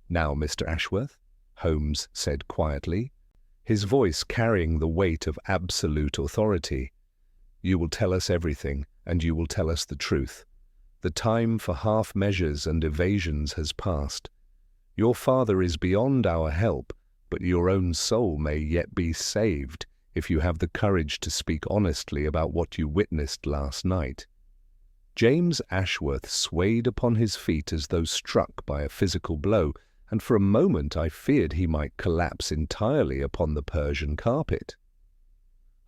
"Now, Mr. Ashworth," Holmes said quietly, his voice carrying the weight of absolute authority, "you will tell us everything, and you will tell us the truth. The time for half-measures and evasions has passed. Your father is beyond our help, but your own soul may yet be saved if you have the courage to speak honestly about what you witnessed last night." James Ashworth swayed upon his feet as though struck by a physical blow, and for a moment I feared he might collapse entirely upon the Persian carpet.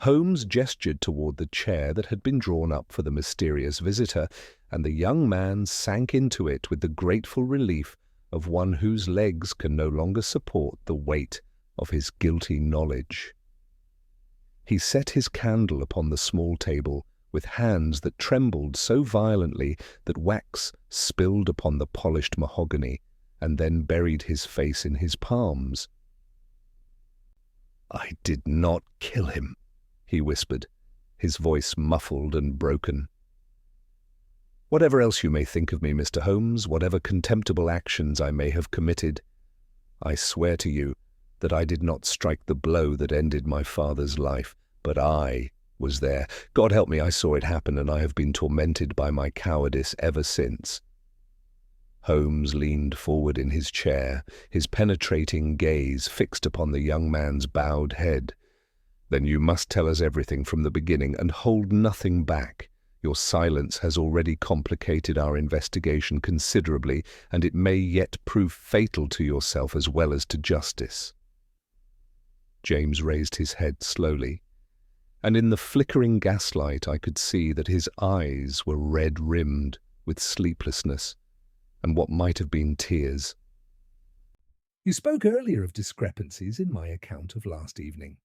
Holmes gestured toward the chair that had been drawn up for the mysterious visitor, and the young man sank into it with the grateful relief of one whose legs can no longer support the weight of his guilty knowledge. He set his candle upon the small table with hands that trembled so violently that wax spilled upon the polished mahogany, and then buried his face in his palms. "I did not kill him," he whispered, his voice muffled and broken. "Whatever else you may think of me, Mr. Holmes, whatever contemptible actions I may have committed, I swear to you that I did not strike the blow that ended my father's life, but I was there. God help me, I saw it happen, and I have been tormented by my cowardice ever since." Holmes leaned forward in his chair, his penetrating gaze fixed upon the young man's bowed head. "Then you must tell us everything from the beginning, and hold nothing back. Your silence has already complicated our investigation considerably, and it may yet prove fatal to yourself as well as to justice." James raised his head slowly, and in the flickering gaslight I could see that his eyes were red-rimmed with sleeplessness and what might have been tears. "You spoke earlier of discrepancies in my account of last evening.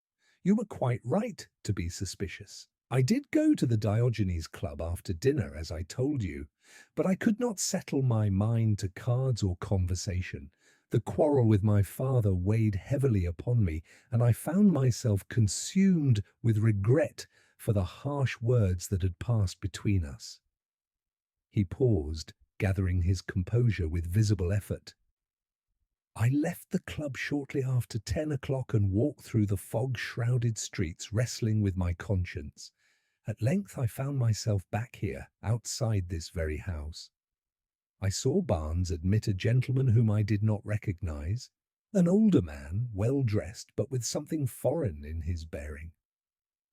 You were quite right to be suspicious. I did go to the Diogenes Club after dinner, as I told you, but I could not settle my mind to cards or conversation. The quarrel with my father weighed heavily upon me, and I found myself consumed with regret for the harsh words that had passed between us." He paused, gathering his composure with visible effort. "I left the club shortly after 10 o'clock and walked through the fog-shrouded streets, wrestling with my conscience. At length I found myself back here, outside this very house. I saw Barnes admit a gentleman whom I did not recognize, an older man, well-dressed, but with something foreign in his bearing.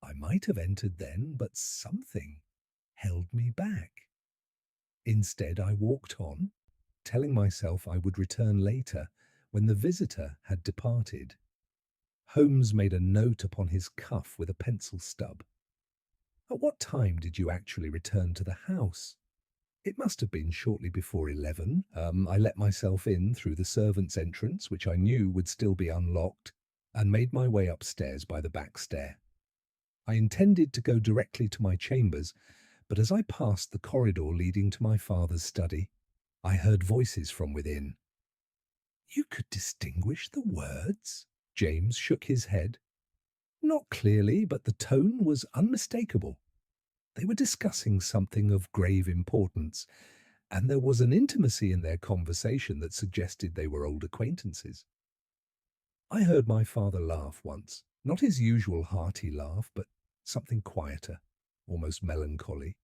I might have entered then, but something held me back. Instead, I walked on, telling myself I would return later, when the visitor had departed." Holmes made a note upon his cuff with a pencil stub. "At what time did you actually return to the house?" "It must have been shortly before 11. I let myself in through the servants' entrance, which I knew would still be unlocked, and made my way upstairs by the back stair. I intended to go directly to my chambers, but as I passed the corridor leading to my father's study, I heard voices from within." "You could distinguish the words?" James shook his head. "Not clearly, but the tone was unmistakable. They were discussing something of grave importance, and there was an intimacy in their conversation that suggested they were old acquaintances. I heard my father laugh once, not his usual hearty laugh, but something quieter, almost melancholy."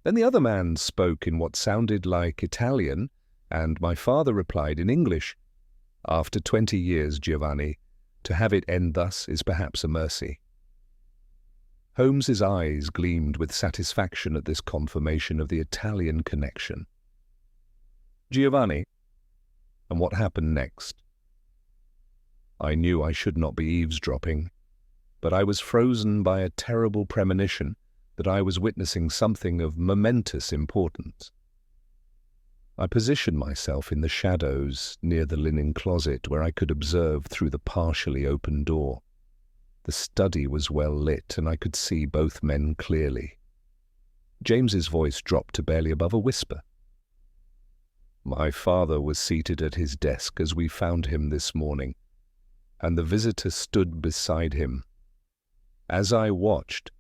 Then the other man spoke in what sounded like Italian, and my father replied in English. "After 20 years, Giovanni, to have it end thus is perhaps a mercy." Holmes's eyes gleamed with satisfaction at this confirmation of the Italian connection. "Giovanni, and what happened next?" I knew I should not be eavesdropping, but I was frozen by a terrible premonition that I was witnessing something of momentous importance. I positioned myself in the shadows near the linen closet where I could observe through the partially open door. The study was well lit, and I could see both men clearly. James's voice dropped to barely above a whisper. "My father was seated at his desk as we found him this morning, and the visitor stood beside him. As I watched,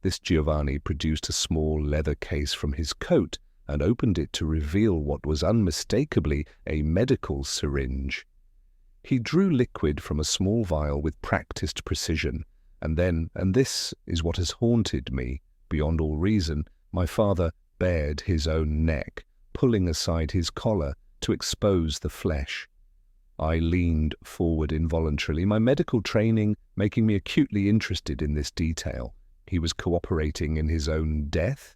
this Giovanni produced a small leather case from his coat and opened it to reveal what was unmistakably a medical syringe. He drew liquid from a small vial with practiced precision, and then, and this is what has haunted me beyond all reason, my father bared his own neck, pulling aside his collar to expose the flesh. I leaned forward involuntarily, my medical training making me acutely interested in this detail. He was cooperating in his own death?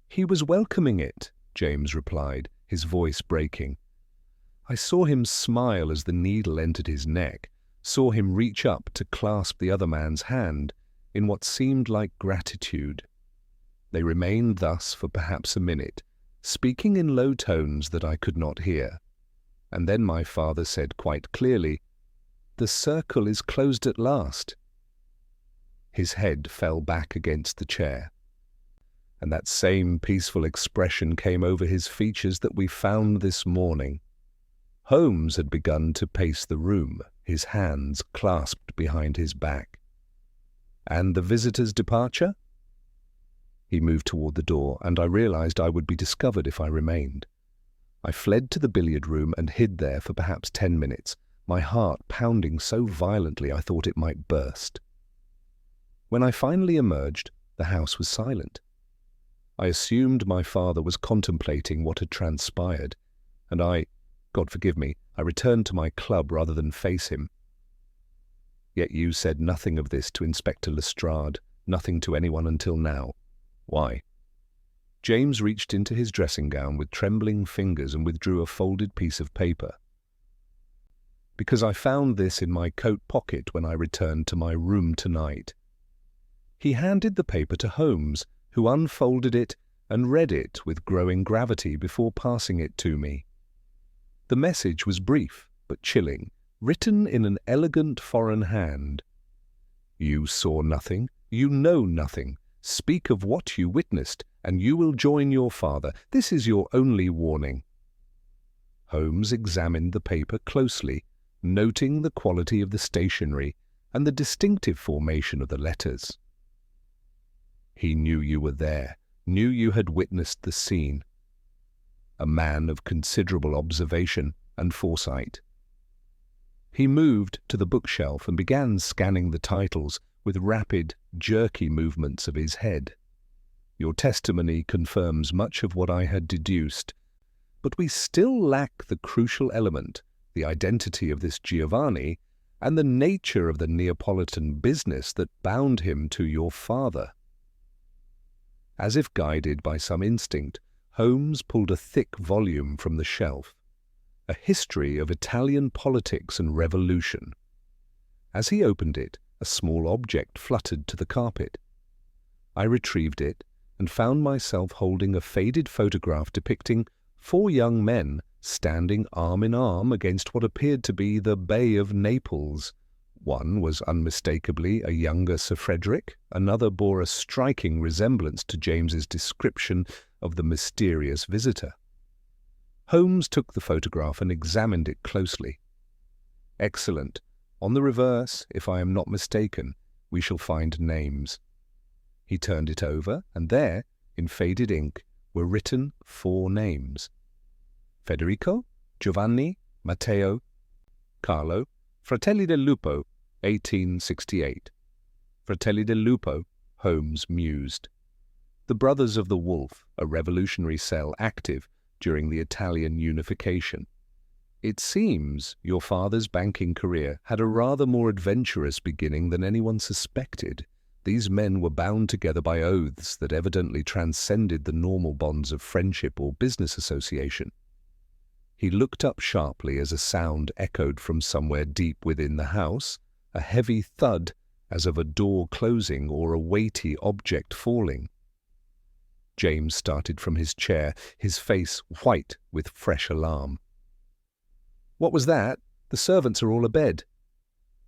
"He was welcoming it," James replied, his voice breaking. I saw him smile as the needle entered his neck, saw him reach up to clasp the other man's hand in what seemed like gratitude. They remained thus for perhaps a minute, speaking in low tones that I could not hear. And then my father said quite clearly, The circle is closed at last." His head fell back against the chair, and that same peaceful expression came over his features that we found this morning. Holmes had begun to pace the room, his hands clasped behind his back. "And the visitor's departure?" He moved toward the door, and I realized I would be discovered if I remained. I fled to the billiard room and hid there for perhaps 10 minutes, my heart pounding so violently I thought it might burst. When I finally emerged, the house was silent. I assumed my father was contemplating what had transpired, and God forgive me, I returned to my club rather than face him. "Yet you said nothing of this to Inspector Lestrade, nothing to anyone until now. Why?" James reached into his dressing gown with trembling fingers and withdrew a folded piece of paper. "Because I found this in my coat pocket when I returned to my room tonight." He handed the paper to Holmes, who unfolded it and read it with growing gravity before passing it to me. The message was brief but chilling, written in an elegant foreign hand. "You saw nothing, you know nothing. Speak of what you witnessed, and you will join your father. This is your only warning." Holmes examined the paper closely, noting the quality of the stationery and the distinctive formation of the letters. "He knew you were there, knew you had witnessed the scene. A man of considerable observation and foresight." He moved to the bookshelf and began scanning the titles with rapid, jerky movements of his head. "Your testimony confirms much of what I had deduced, but we still lack the crucial element, the identity of this Giovanni, and the nature of the Neapolitan business that bound him to your father." As if guided by some instinct, Holmes pulled a thick volume from the shelf, A History of Italian Politics and Revolution. As he opened it, a small object fluttered to the carpet. I retrieved it and found myself holding a faded photograph depicting 4 young men standing arm in arm against what appeared to be the Bay of Naples. One was unmistakably a younger Sir Frederick, another bore a striking resemblance to James's description of the mysterious visitor. Holmes took the photograph and examined it closely. "Excellent. On the reverse, if I am not mistaken, we shall find names." He turned it over, and there, in faded ink, were written 4 names: Federico, Giovanni, Matteo, Carlo, Fratelli del Lupo, 1868. Fratelli del Lupo, Holmes mused. The Brothers of the Wolf, a revolutionary cell active during the Italian unification. It seems your father's banking career had a rather more adventurous beginning than anyone suspected. These men were bound together by oaths that evidently transcended the normal bonds of friendship or business association. He looked up sharply as a sound echoed from somewhere deep within the house, a heavy thud as of a door closing or a weighty object falling. James started from his chair, his face white with fresh alarm. "What was that? The servants are all abed."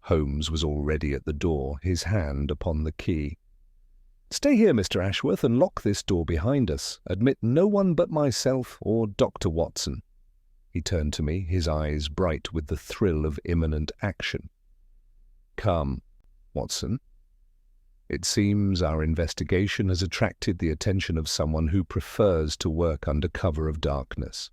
Holmes was already at the door, his hand upon the key. "Stay here, Mr. Ashworth, and lock this door behind us. Admit no one but myself or Dr. Watson." He turned to me, his eyes bright with the thrill of imminent action. "Come, Watson. It seems our investigation has attracted the attention of someone who prefers to work under cover of darkness."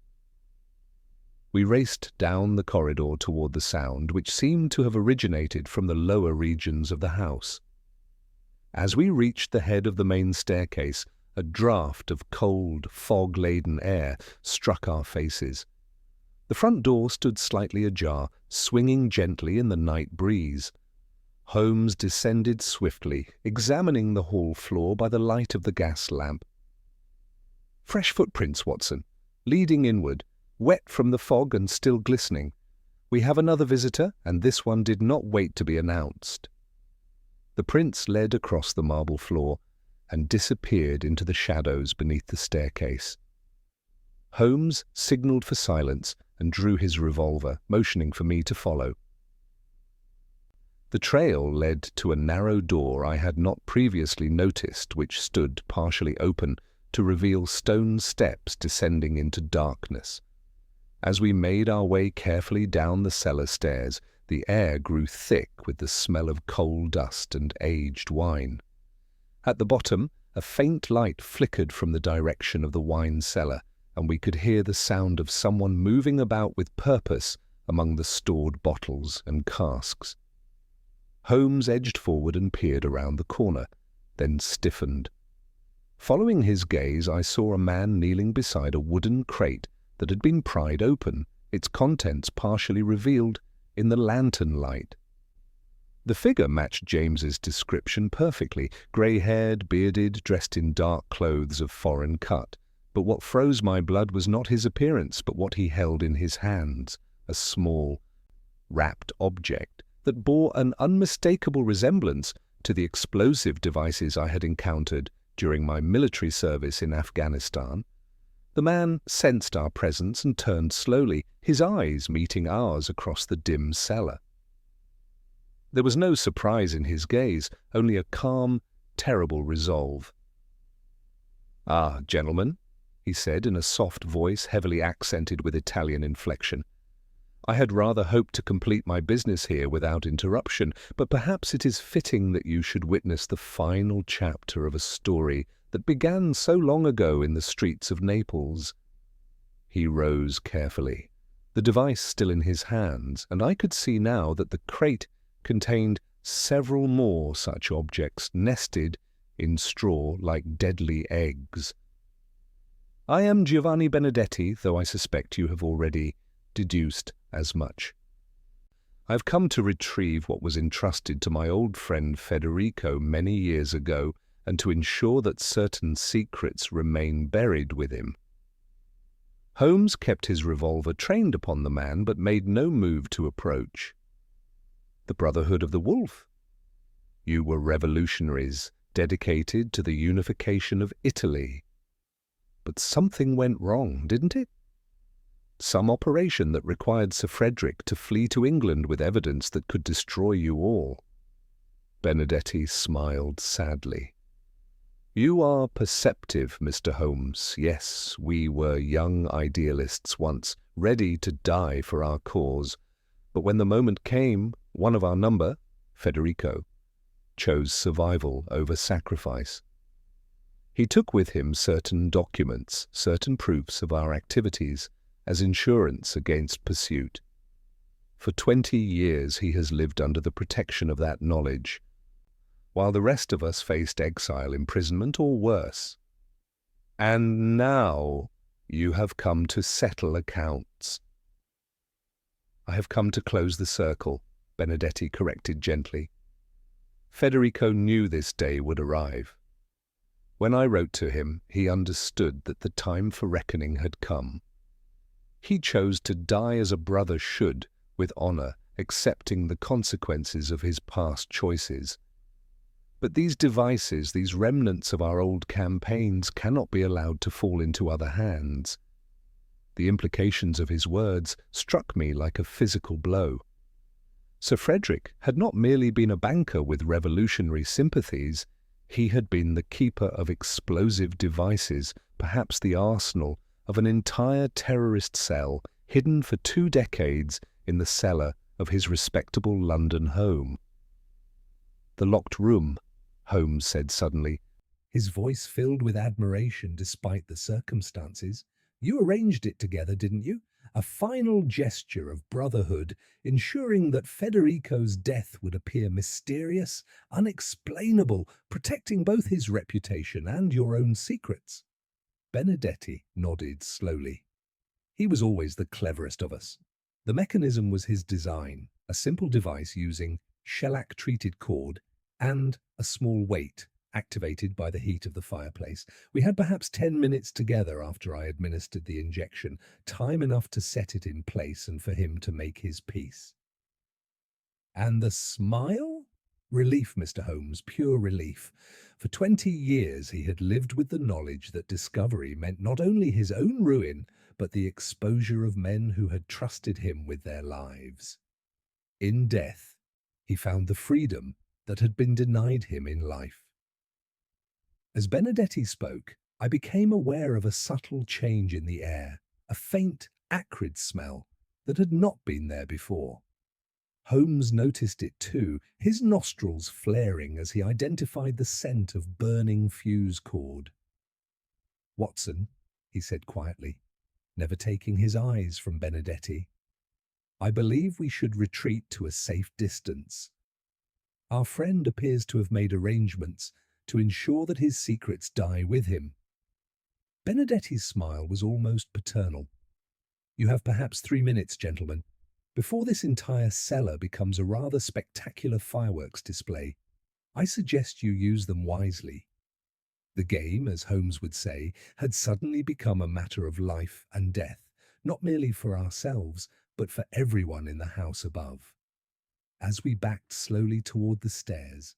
We raced down the corridor toward the sound, which seemed to have originated from the lower regions of the house. As we reached the head of the main staircase, a draught of cold, fog-laden air struck our faces. The front door stood slightly ajar, swinging gently in the night breeze. Holmes descended swiftly, examining the hall floor by the light of the gas lamp. "Fresh footprints, Watson, leading inward, wet from the fog and still glistening. We have another visitor, and this one did not wait to be announced." The prints led across the marble floor and disappeared into the shadows beneath the staircase. Holmes signalled for silence and drew his revolver, motioning for me to follow. The trail led to a narrow door I had not previously noticed, which stood partially open to reveal stone steps descending into darkness. As we made our way carefully down the cellar stairs, the air grew thick with the smell of coal dust and aged wine. At the bottom, a faint light flickered from the direction of the wine cellar, and we could hear the sound of someone moving about with purpose among the stored bottles and casks. Holmes edged forward and peered around the corner, then stiffened. Following his gaze, I saw a man kneeling beside a wooden crate that had been pried open, its contents partially revealed in the lantern light. The figure matched James's description perfectly, grey-haired, bearded, dressed in dark clothes of foreign cut. But what froze my blood was not his appearance, but what he held in his hands, a small, wrapped object that bore an unmistakable resemblance to the explosive devices I had encountered during my military service in Afghanistan. The man sensed our presence and turned slowly, his eyes meeting ours across the dim cellar. There was no surprise in his gaze, only a calm, terrible resolve. "Ah, gentlemen," he said in a soft voice heavily accented with Italian inflection. "I had rather hoped to complete my business here without interruption, but perhaps it is fitting that you should witness the final chapter of a story that began so long ago in the streets of Naples." He rose carefully, the device still in his hands, and I could see now that the crate contained several more such objects nested in straw like deadly eggs. "I am Giovanni Benedetti, though I suspect you have already deduced as much. I have come to retrieve what was entrusted to my old friend Federico many years ago, and to ensure that certain secrets remain buried with him." Holmes kept his revolver trained upon the man, but made no move to approach. "The Brotherhood of the Wolf. You were revolutionaries dedicated to the unification of Italy. But something went wrong, didn't it? Some operation that required Sir Frederick to flee to England with evidence that could destroy you all." Benedetti smiled sadly. "You are perceptive, Mr. Holmes. Yes, we were young idealists once, ready to die for our cause. But when the moment came, one of our number, Federico, chose survival over sacrifice. He took with him certain documents, certain proofs of our activities, as insurance against pursuit. For 20 years he has lived under the protection of that knowledge, while the rest of us faced exile, imprisonment, or worse. And now you have come to settle accounts." "I have come to close the circle," Benedetti corrected gently. Federico knew this day would arrive. When I wrote to him, he understood that the time for reckoning had come. He chose to die as a brother should, with honor, accepting the consequences of his past choices. But these devices, these remnants of our old campaigns, cannot be allowed to fall into other hands. The implications of his words struck me like a physical blow. Sir Frederick had not merely been a banker with revolutionary sympathies, he had been the keeper of explosive devices, perhaps the arsenal of an entire terrorist cell hidden for 2 decades in the cellar of his respectable London home. "The locked room," Holmes said suddenly, his voice filled with admiration despite the circumstances. "You arranged it together, didn't you? A final gesture of brotherhood, ensuring that Federico's death would appear mysterious, unexplainable, protecting both his reputation and your own secrets." Benedetti nodded slowly. He was always the cleverest of us. The mechanism was his design, a simple device using shellac-treated cord and a small weight activated by the heat of the fireplace. We had perhaps 10 minutes together after I administered the injection, time enough to set it in place and for him to make his peace. And the smile? Relief, Mr. Holmes, pure relief. For 20 years he had lived with the knowledge that discovery meant not only his own ruin, but the exposure of men who had trusted him with their lives. In death, He found the freedom that had been denied him in life. As Benedetti spoke, I became aware of a subtle change in the air, a faint, acrid smell that had not been there before. Holmes noticed it too, his nostrils flaring as he identified the scent of burning fuse cord. "Watson," he said quietly, never taking his eyes from Benedetti, "I believe we should retreat to a safe distance. Our friend appears to have made arrangements to ensure that his secrets die with him." Benedetti's smile was almost paternal. "You have perhaps 3 minutes, gentlemen, before this entire cellar becomes a rather spectacular fireworks display. I suggest you use them wisely." The game, as Holmes would say, had suddenly become a matter of life and death, not merely for ourselves, but for everyone in the house above. As we backed slowly toward the stairs,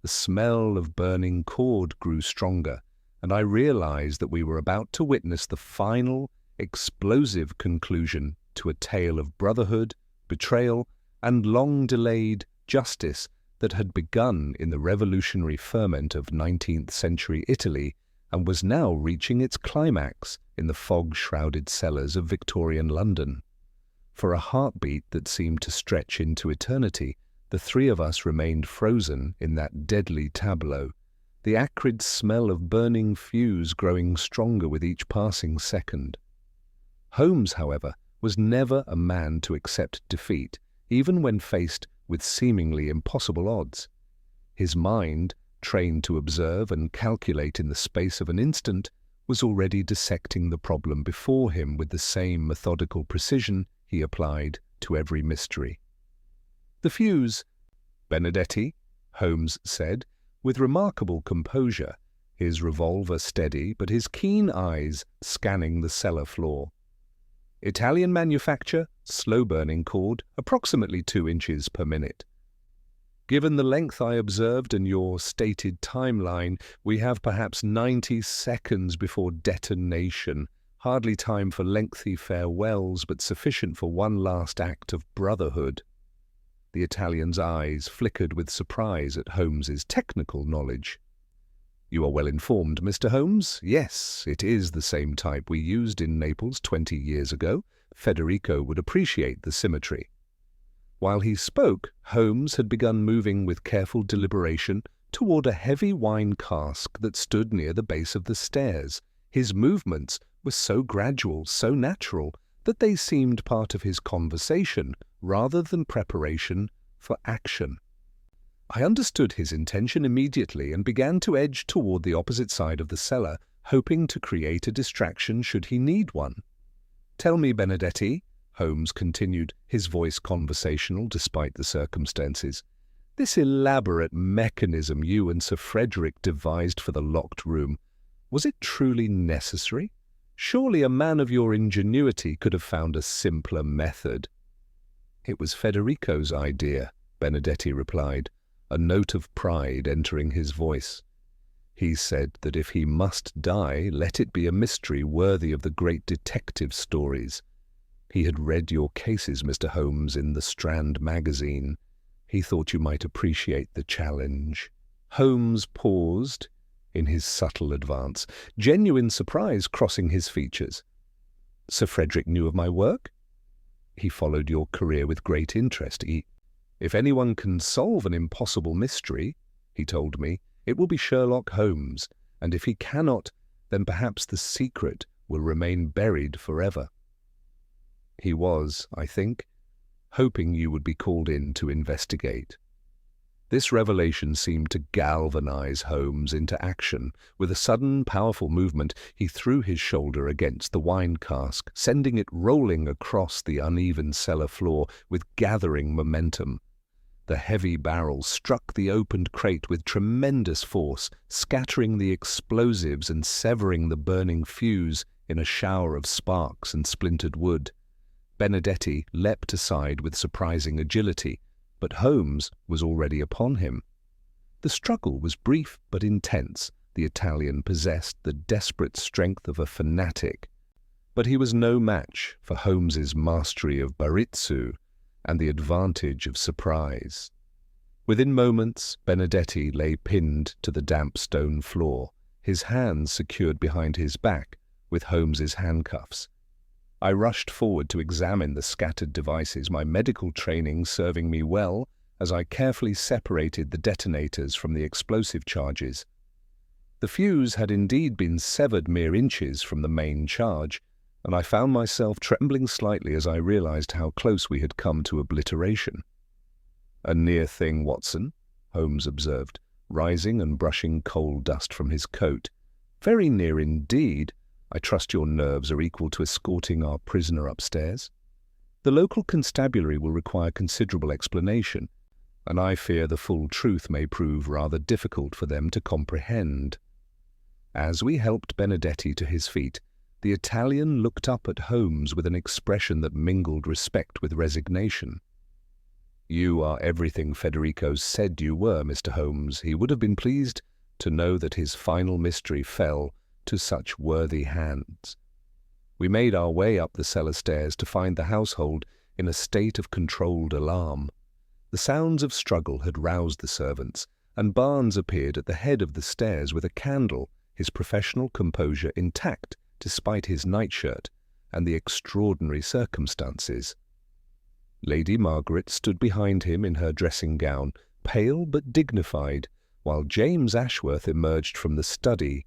The smell of burning cord grew stronger, and I realized that we were about to witness the final, explosive conclusion to a tale of brotherhood, betrayal, and long-delayed justice that had begun in the revolutionary ferment of 19th-century Italy and was now reaching its climax in the fog-shrouded cellars of Victorian London. For a heartbeat that seemed to stretch into eternity, the three of us remained frozen in that deadly tableau, the acrid smell of burning fuse growing stronger with each passing second. Holmes, however, was never a man to accept defeat, even when faced with seemingly impossible odds. His mind, trained to observe and calculate in the space of an instant, was already dissecting the problem before him with the same methodical precision he applied to every mystery. "The fuse, Benedetti," Holmes said, with remarkable composure, his revolver steady but his keen eyes scanning the cellar floor. "Italian manufacture, slow-burning cord, approximately 2 inches per minute. Given the length I observed and your stated timeline, we have perhaps 90 seconds before detonation. Hardly time for lengthy farewells, but sufficient for one last act of brotherhood." The Italian's eyes flickered with surprise at Holmes's technical knowledge. "You are well informed, Mr. Holmes. Yes, it is the same type we used in Naples 20 years ago. Federico would appreciate the symmetry." While he spoke, Holmes had begun moving with careful deliberation toward a heavy wine cask that stood near the base of the stairs. His movements were so gradual, so natural, that they seemed part of his conversation rather than preparation for action. I understood his intention immediately and began to edge toward the opposite side of the cellar, hoping to create a distraction should he need one. "Tell me, Benedetti," Holmes continued, his voice conversational despite the circumstances, "this elaborate mechanism you and Sir Frederick devised for the locked room, was it truly necessary? Surely a man of your ingenuity could have found a simpler method." "It was Federico's idea," Benedetti replied, a note of pride entering his voice. "He said that if he must die, let it be a mystery worthy of the great detective stories. He had read your cases, Mr. Holmes, in the Strand magazine. He thought you might appreciate the challenge." Holmes paused in his subtle advance, genuine surprise crossing his features. "Sir Frederick knew of my work?" "He followed your career with great interest. If anyone can solve an impossible mystery," he told me, "it will be Sherlock Holmes, and if he cannot, then perhaps the secret will remain buried forever. He was, I think, hoping you would be called in to investigate." This revelation seemed to galvanize Holmes into action. With a sudden, powerful movement, he threw his shoulder against the wine cask, sending it rolling across the uneven cellar floor with gathering momentum. The heavy barrel struck the opened crate with tremendous force, scattering the explosives and severing the burning fuse in a shower of sparks and splintered wood. Benedetti leapt aside with surprising agility, but Holmes was already upon him. The struggle was brief but intense. The Italian possessed the desperate strength of a fanatic, but he was no match for Holmes's mastery of baritsu and the advantage of surprise. Within moments, Benedetti lay pinned to the damp stone floor, his hands secured behind his back with Holmes's handcuffs. I rushed forward to examine the scattered devices, my medical training serving me well as I carefully separated the detonators from the explosive charges. The fuse had indeed been severed mere inches from the main charge, and I found myself trembling slightly as I realized how close we had come to obliteration. "A near thing, Watson," Holmes observed, rising and brushing coal dust from his coat. "Very near indeed. I trust your nerves are equal to escorting our prisoner upstairs. The local constabulary will require considerable explanation, and I fear the full truth may prove rather difficult for them to comprehend." As we helped Benedetti to his feet, the Italian looked up at Holmes with an expression that mingled respect with resignation. "You are everything Federico said you were, Mr. Holmes. He would have been pleased to know that his final mystery fell to such worthy hands." We made our way up the cellar stairs to find the household in a state of controlled alarm. The sounds of struggle had roused the servants, and Barnes appeared at the head of the stairs with a candle, his professional composure intact despite his nightshirt and the extraordinary circumstances. Lady Margaret stood behind him in her dressing gown, pale but dignified, while James Ashworth emerged from the study,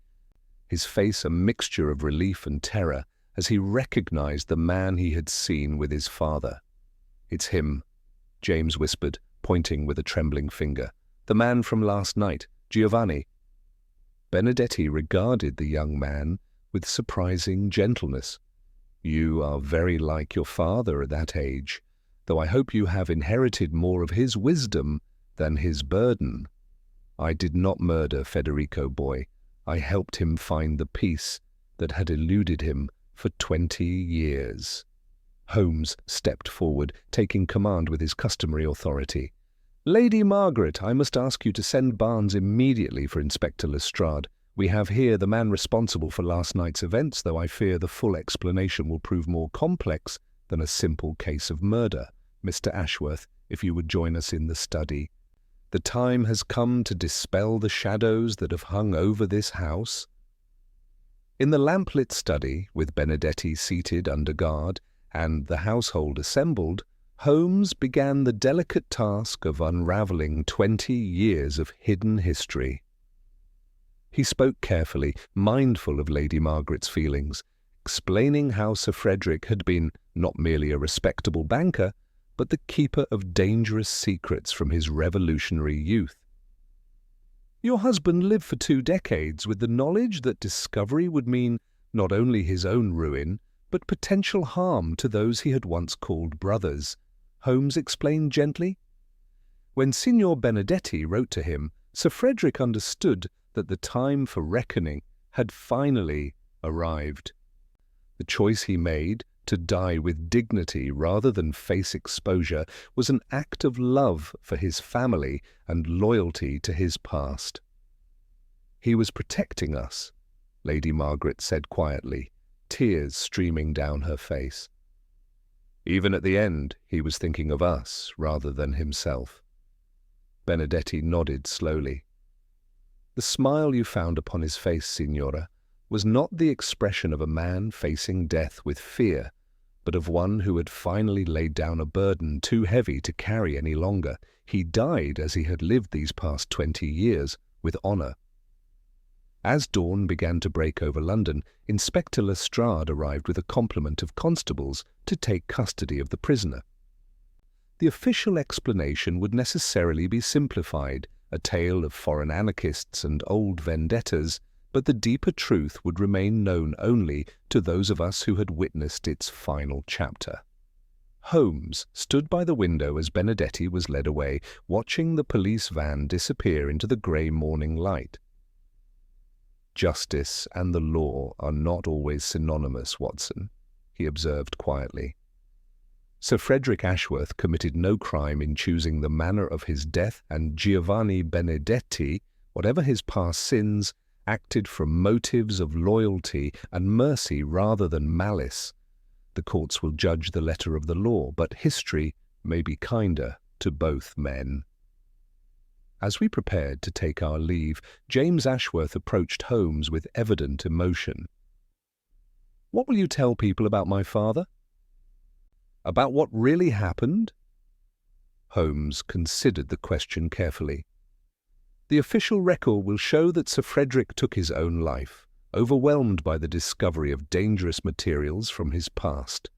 his face a mixture of relief and terror as he recognized the man he had seen with his father. "It's him," James whispered, pointing with a trembling finger. "The man from last night, Giovanni." Benedetti regarded the young man with surprising gentleness. "You are very like your father at that age, though I hope you have inherited more of his wisdom than his burden. I did not murder Federico, boy. I helped him find the peace that had eluded him for 20 years. Holmes stepped forward, taking command with his customary authority. "Lady Margaret, I must ask you to send Barnes immediately for Inspector Lestrade. We have here the man responsible for last night's events, though I fear the full explanation will prove more complex than a simple case of murder. Mr. Ashworth, if you would join us in the study. The time has come to dispel the shadows that have hung over this house." In the lamplit study, with Benedetti seated under guard and the household assembled, Holmes began the delicate task of unravelling 20 years of hidden history. He spoke carefully, mindful of Lady Margaret's feelings, explaining how Sir Frederick had been not merely a respectable banker, but the keeper of dangerous secrets from his revolutionary youth. "Your husband lived for 2 decades with the knowledge that discovery would mean not only his own ruin, but potential harm to those he had once called brothers," Holmes explained gently. When Signor Benedetti wrote to him, Sir Frederick understood that the time for reckoning had finally arrived. The choice he made, to die with dignity rather than face exposure, was an act of love for his family and loyalty to his past. "He was protecting us," Lady Margaret said quietly, tears streaming down her face. "Even at the end, he was thinking of us rather than himself." Benedetti nodded slowly. "The smile you found upon his face, Signora, was not the expression of a man facing death with fear, but of one who had finally laid down a burden too heavy to carry any longer. He died as he had lived these past 20 years, with honour." As dawn began to break over London, Inspector Lestrade arrived with a complement of constables to take custody of the prisoner. The official explanation would necessarily be simplified, a tale of foreign anarchists and old vendettas, but the deeper truth would remain known only to those of us who had witnessed its final chapter. Holmes stood by the window as Benedetti was led away, watching the police van disappear into the grey morning light. "Justice and the law are not always synonymous, Watson," he observed quietly. "Sir Frederick Ashworth committed no crime in choosing the manner of his death, and Giovanni Benedetti, whatever his past sins, acted from motives of loyalty and mercy rather than malice. The courts will judge the letter of the law, but history may be kinder to both men." As we prepared to take our leave, James Ashworth approached Holmes with evident emotion. "What will you tell people about my father? About what really happened?" Holmes considered the question carefully. "The official record will show that Sir Frederick took his own life, overwhelmed by the discovery of dangerous materials from his past.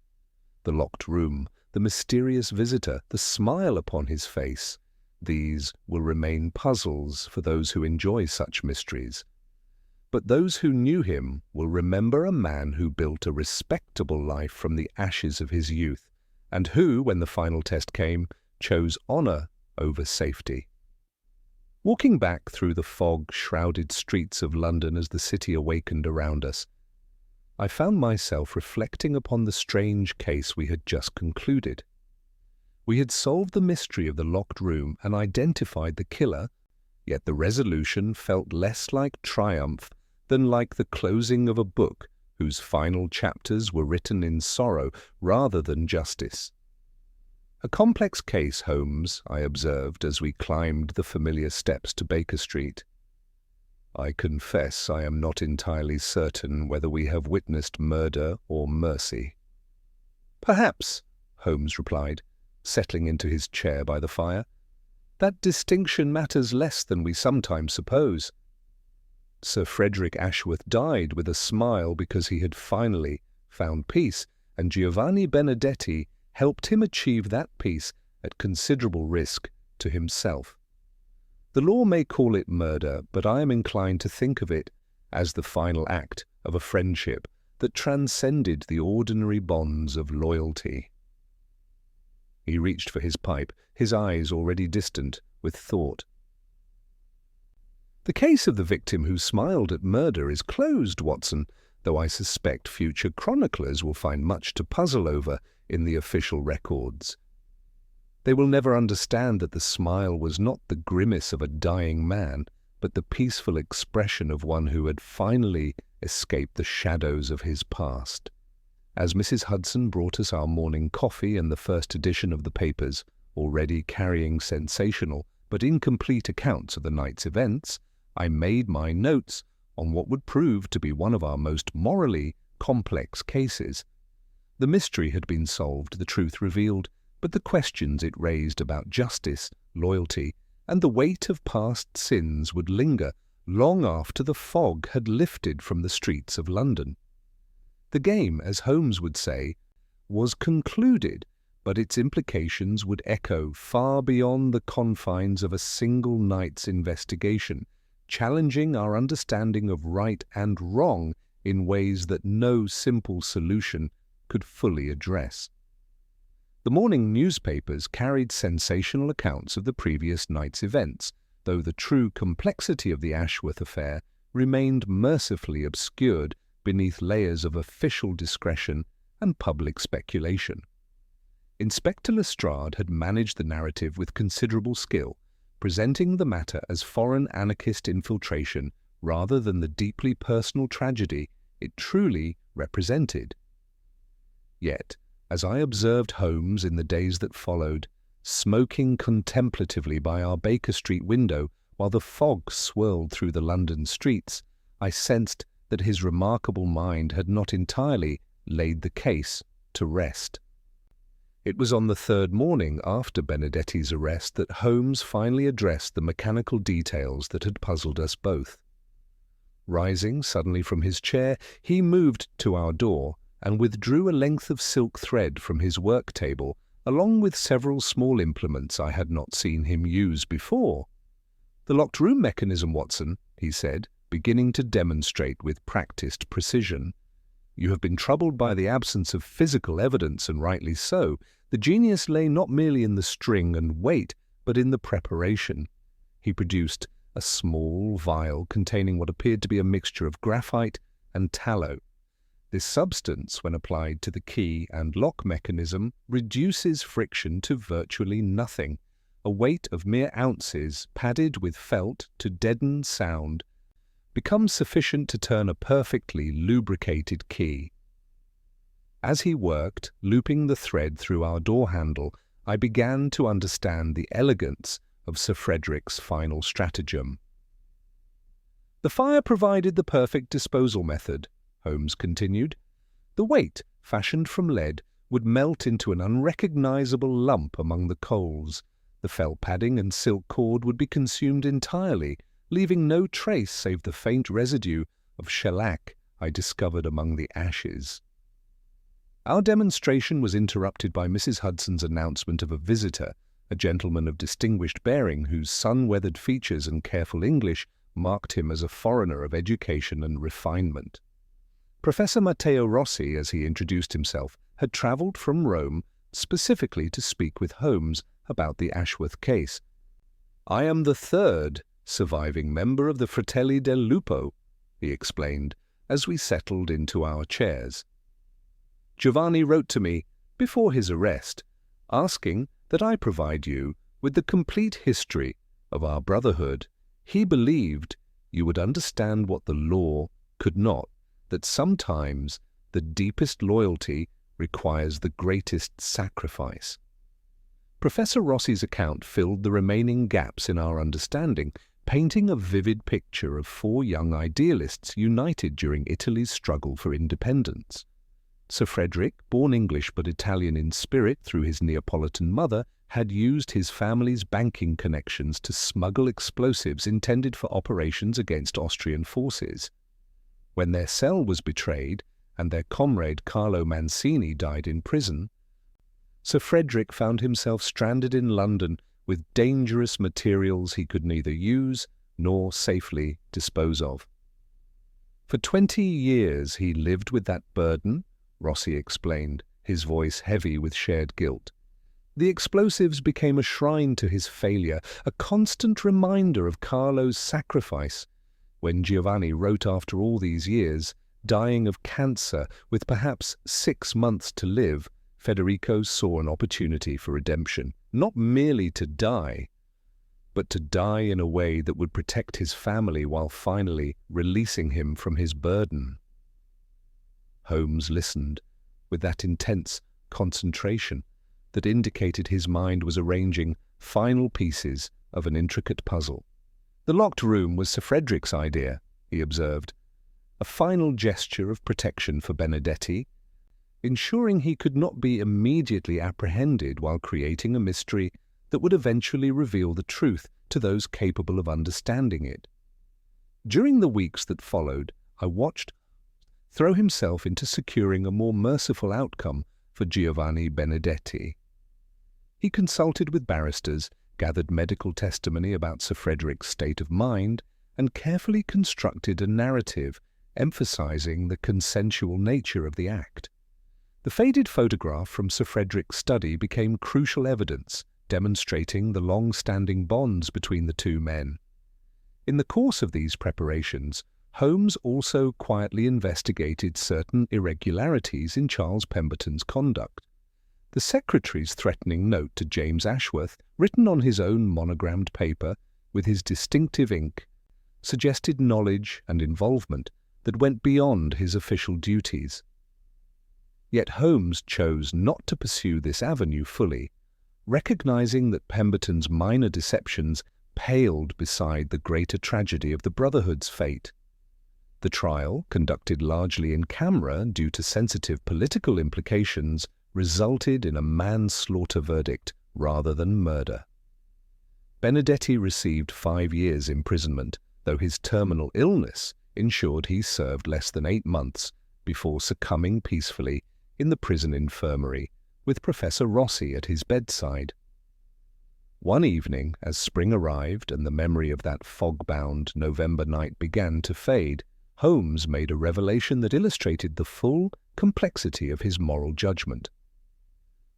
The locked room, the mysterious visitor, the smile upon his face, these will remain puzzles for those who enjoy such mysteries. But those who knew him will remember a man who built a respectable life from the ashes of his youth, and who, when the final test came, chose honor over safety." Walking back through the fog-shrouded streets of London as the city awakened around us, I found myself reflecting upon the strange case we had just concluded. We had solved the mystery of the locked room and identified the killer, yet the resolution felt less like triumph than like the closing of a book whose final chapters were written in sorrow rather than justice. "A complex case, Holmes," I observed as we climbed the familiar steps to Baker Street. "I confess I am not entirely certain whether we have witnessed murder or mercy." "Perhaps," Holmes replied, settling into his chair by the fire. "That distinction matters less than we sometimes suppose. Sir Frederick Ashworth died with a smile because he had finally found peace, and Giovanni Benedetti helped him achieve that peace at considerable risk to himself. The law may call it murder, but I am inclined to think of it as the final act of a friendship that transcended the ordinary bonds of loyalty." He reached for his pipe, his eyes already distant with thought. "The case of the victim who smiled at murder is closed, Watson, though I suspect future chroniclers will find much to puzzle over in the official records. They will never understand that the smile was not the grimace of a dying man, but the peaceful expression of one who had finally escaped the shadows of his past." As Mrs. Hudson brought us our morning coffee and the first edition of the papers, already carrying sensational but incomplete accounts of the night's events, I made my notes on what would prove to be one of our most morally complex cases. The mystery had been solved, the truth revealed, but the questions it raised about justice, loyalty, and the weight of past sins would linger long after the fog had lifted from the streets of London. The game, as Holmes would say, was concluded, but its implications would echo far beyond the confines of a single night's investigation, challenging our understanding of right and wrong in ways that no simple solution could fully address. The morning newspapers carried sensational accounts of the previous night's events, though the true complexity of the Ashworth affair remained mercifully obscured beneath layers of official discretion and public speculation. Inspector Lestrade had managed the narrative with considerable skill, presenting the matter as foreign anarchist infiltration rather than the deeply personal tragedy it truly represented. Yet, as I observed Holmes in the days that followed, smoking contemplatively by our Baker Street window while the fog swirled through the London streets, I sensed that his remarkable mind had not entirely laid the case to rest. It was on the third morning after Benedetti's arrest that Holmes finally addressed the mechanical details that had puzzled us both. Rising suddenly from his chair, he moved to our door and withdrew a length of silk thread from his work table, along with several small implements I had not seen him use before. "The locked room mechanism, Watson," he said, beginning to demonstrate with practiced precision. "You have been troubled by the absence of physical evidence, and rightly so. The genius lay not merely in the string and weight, but in the preparation." He produced a small vial containing what appeared to be a mixture of graphite and tallow. This substance, when applied to the key and lock mechanism, reduces friction to virtually nothing. A weight of mere ounces, padded with felt to deaden sound, becomes sufficient to turn a perfectly lubricated key. As he worked, looping the thread through our door handle, I began to understand the elegance of Sir Frederick's final stratagem. "The fire provided the perfect disposal method," Holmes continued. "The weight, fashioned from lead, would melt into an unrecognizable lump among the coals. The felt padding and silk cord would be consumed entirely, leaving no trace save the faint residue of shellac I discovered among the ashes." Our demonstration was interrupted by Mrs. Hudson's announcement of a visitor, a gentleman of distinguished bearing whose sun-weathered features and careful English marked him as a foreigner of education and refinement. Professor Matteo Rossi, as he introduced himself, had travelled from Rome specifically to speak with Holmes about the Ashworth case. "I am the third surviving member of the Fratelli del Lupo," he explained, as we settled into our chairs. "Giovanni wrote to me, before his arrest, asking that I provide you with the complete history of our brotherhood. He believed you would understand what the law could not, that sometimes the deepest loyalty requires the greatest sacrifice." Professor Rossi's account filled the remaining gaps in our understanding, painting a vivid picture of four young idealists united during Italy's struggle for independence. Sir Frederick, born English but Italian in spirit through his Neapolitan mother, had used his family's banking connections to smuggle explosives intended for operations against Austrian forces. When their cell was betrayed and their comrade Carlo Mancini died in prison, Sir Frederick found himself stranded in London with dangerous materials he could neither use nor safely dispose of. "For 20 years he lived with that burden," Rossi explained, his voice heavy with shared guilt. "The explosives became a shrine to his failure, a constant reminder of Carlo's sacrifice. When Giovanni wrote after all these years, dying of cancer with perhaps 6 months to live, Federico saw an opportunity for redemption, not merely to die, but to die in a way that would protect his family while finally releasing him from his burden." Holmes listened with that intense concentration that indicated his mind was arranging final pieces of an intricate puzzle. "The locked room was Sir Frederick's idea," he observed, "a final gesture of protection for Benedetti, ensuring he could not be immediately apprehended while creating a mystery that would eventually reveal the truth to those capable of understanding it. During the weeks that followed, I watched throw himself into securing a more merciful outcome for Giovanni Benedetti. He consulted with barristers, gathered medical testimony about Sir Frederick's state of mind, and carefully constructed a narrative emphasizing the consensual nature of the act. The faded photograph from Sir Frederick's study became crucial evidence, demonstrating the long-standing bonds between the two men. In the course of these preparations, Holmes also quietly investigated certain irregularities in Charles Pemberton's conduct. The secretary's threatening note to James Ashworth, written on his own monogrammed paper with his distinctive ink, suggested knowledge and involvement that went beyond his official duties. Yet Holmes chose not to pursue this avenue fully, recognizing that Pemberton's minor deceptions paled beside the greater tragedy of the Brotherhood's fate. The trial, conducted largely in camera due to sensitive political implications, resulted in a manslaughter verdict rather than murder. Benedetti received 5 years imprisonment, though his terminal illness ensured he served less than 8 months before succumbing peacefully in the prison infirmary with Professor Rossi at his bedside. One evening, as spring arrived and the memory of that fog-bound November night began to fade, Holmes made a revelation that illustrated the full complexity of his moral judgment.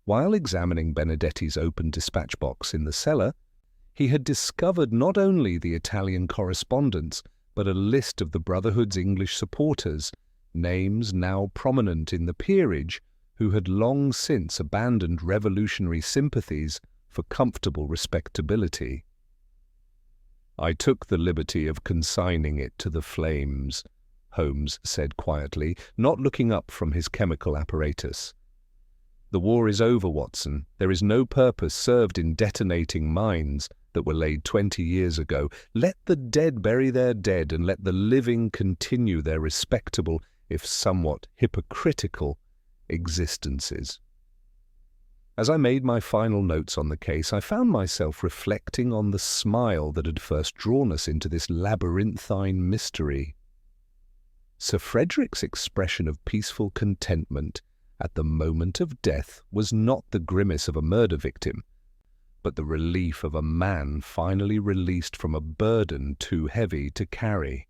While examining Benedetti's open dispatch box in the cellar, he had discovered not only the Italian correspondence, but a list of the Brotherhood's English supporters, names now prominent in the peerage, who had long since abandoned revolutionary sympathies for comfortable respectability. "I took the liberty of consigning it to the flames," Holmes said quietly, not looking up from his chemical apparatus. "The war is over, Watson. There is no purpose served in detonating mines that were laid 20 years ago. Let the dead bury their dead, and let the living continue their respectable, if somewhat hypocritical, existences. As I made my final notes on the case, I found myself reflecting on the smile that had first drawn us into this labyrinthine mystery. Sir Frederick's expression of peaceful contentment at the moment of death was not the grimace of a murder victim, but the relief of a man finally released from a burden too heavy to carry.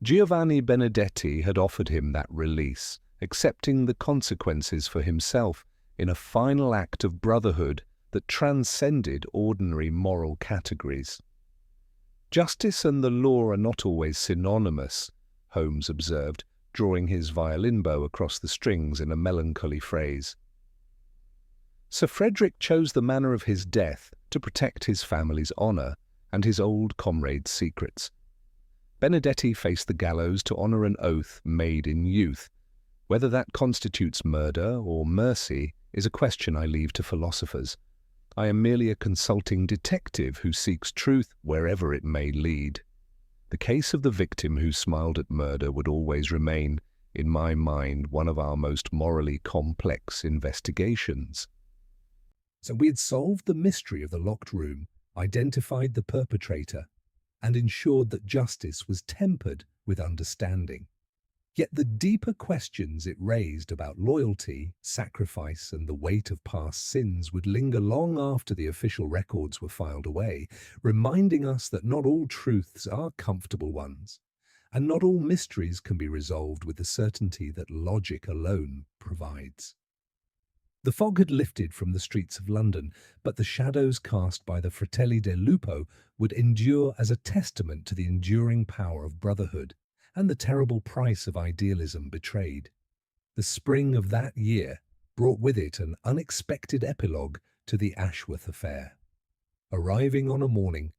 Giovanni Benedetti had offered him that release, accepting the consequences for himself in a final act of brotherhood that transcended ordinary moral categories. Justice and the law are not always synonymous, Holmes observed, drawing his violin bow across the strings in a melancholy phrase. Sir Frederick chose the manner of his death to protect his family's honour and his old comrade's secrets. Benedetti faced the gallows to honour an oath made in youth. Whether that constitutes murder or mercy is a question I leave to philosophers. I am merely a consulting detective who seeks truth wherever it may lead. The case of the victim who smiled at murder would always remain, in my mind, one of our most morally complex investigations. So we had solved the mystery of the locked room, identified the perpetrator, and ensured that justice was tempered with understanding. Yet the deeper questions it raised about loyalty, sacrifice, and the weight of past sins would linger long after the official records were filed away, reminding us that not all truths are comfortable ones, and not all mysteries can be resolved with the certainty that logic alone provides. The fog had lifted from the streets of London, but the shadows cast by the Fratelli del Lupo would endure as a testament to the enduring power of brotherhood and the terrible price of idealism betrayed. The spring of that year brought with it an unexpected epilogue to the Ashworth affair, arriving on a morning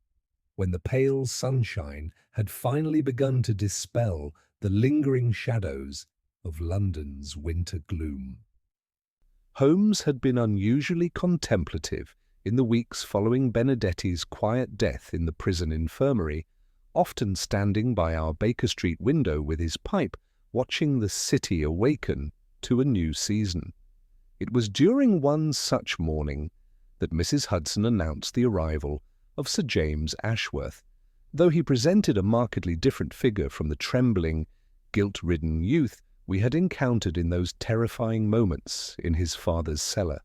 when the pale sunshine had finally begun to dispel the lingering shadows of London's winter gloom. Holmes had been unusually contemplative in the weeks following Benedetti's quiet death in the prison infirmary, often standing by our Baker Street window with his pipe, watching the city awaken to a new season. It was during one such morning that Mrs. Hudson announced the arrival of Sir James Ashworth, though he presented a markedly different figure from the trembling, guilt-ridden youth we had encountered in those terrifying moments in his father's cellar.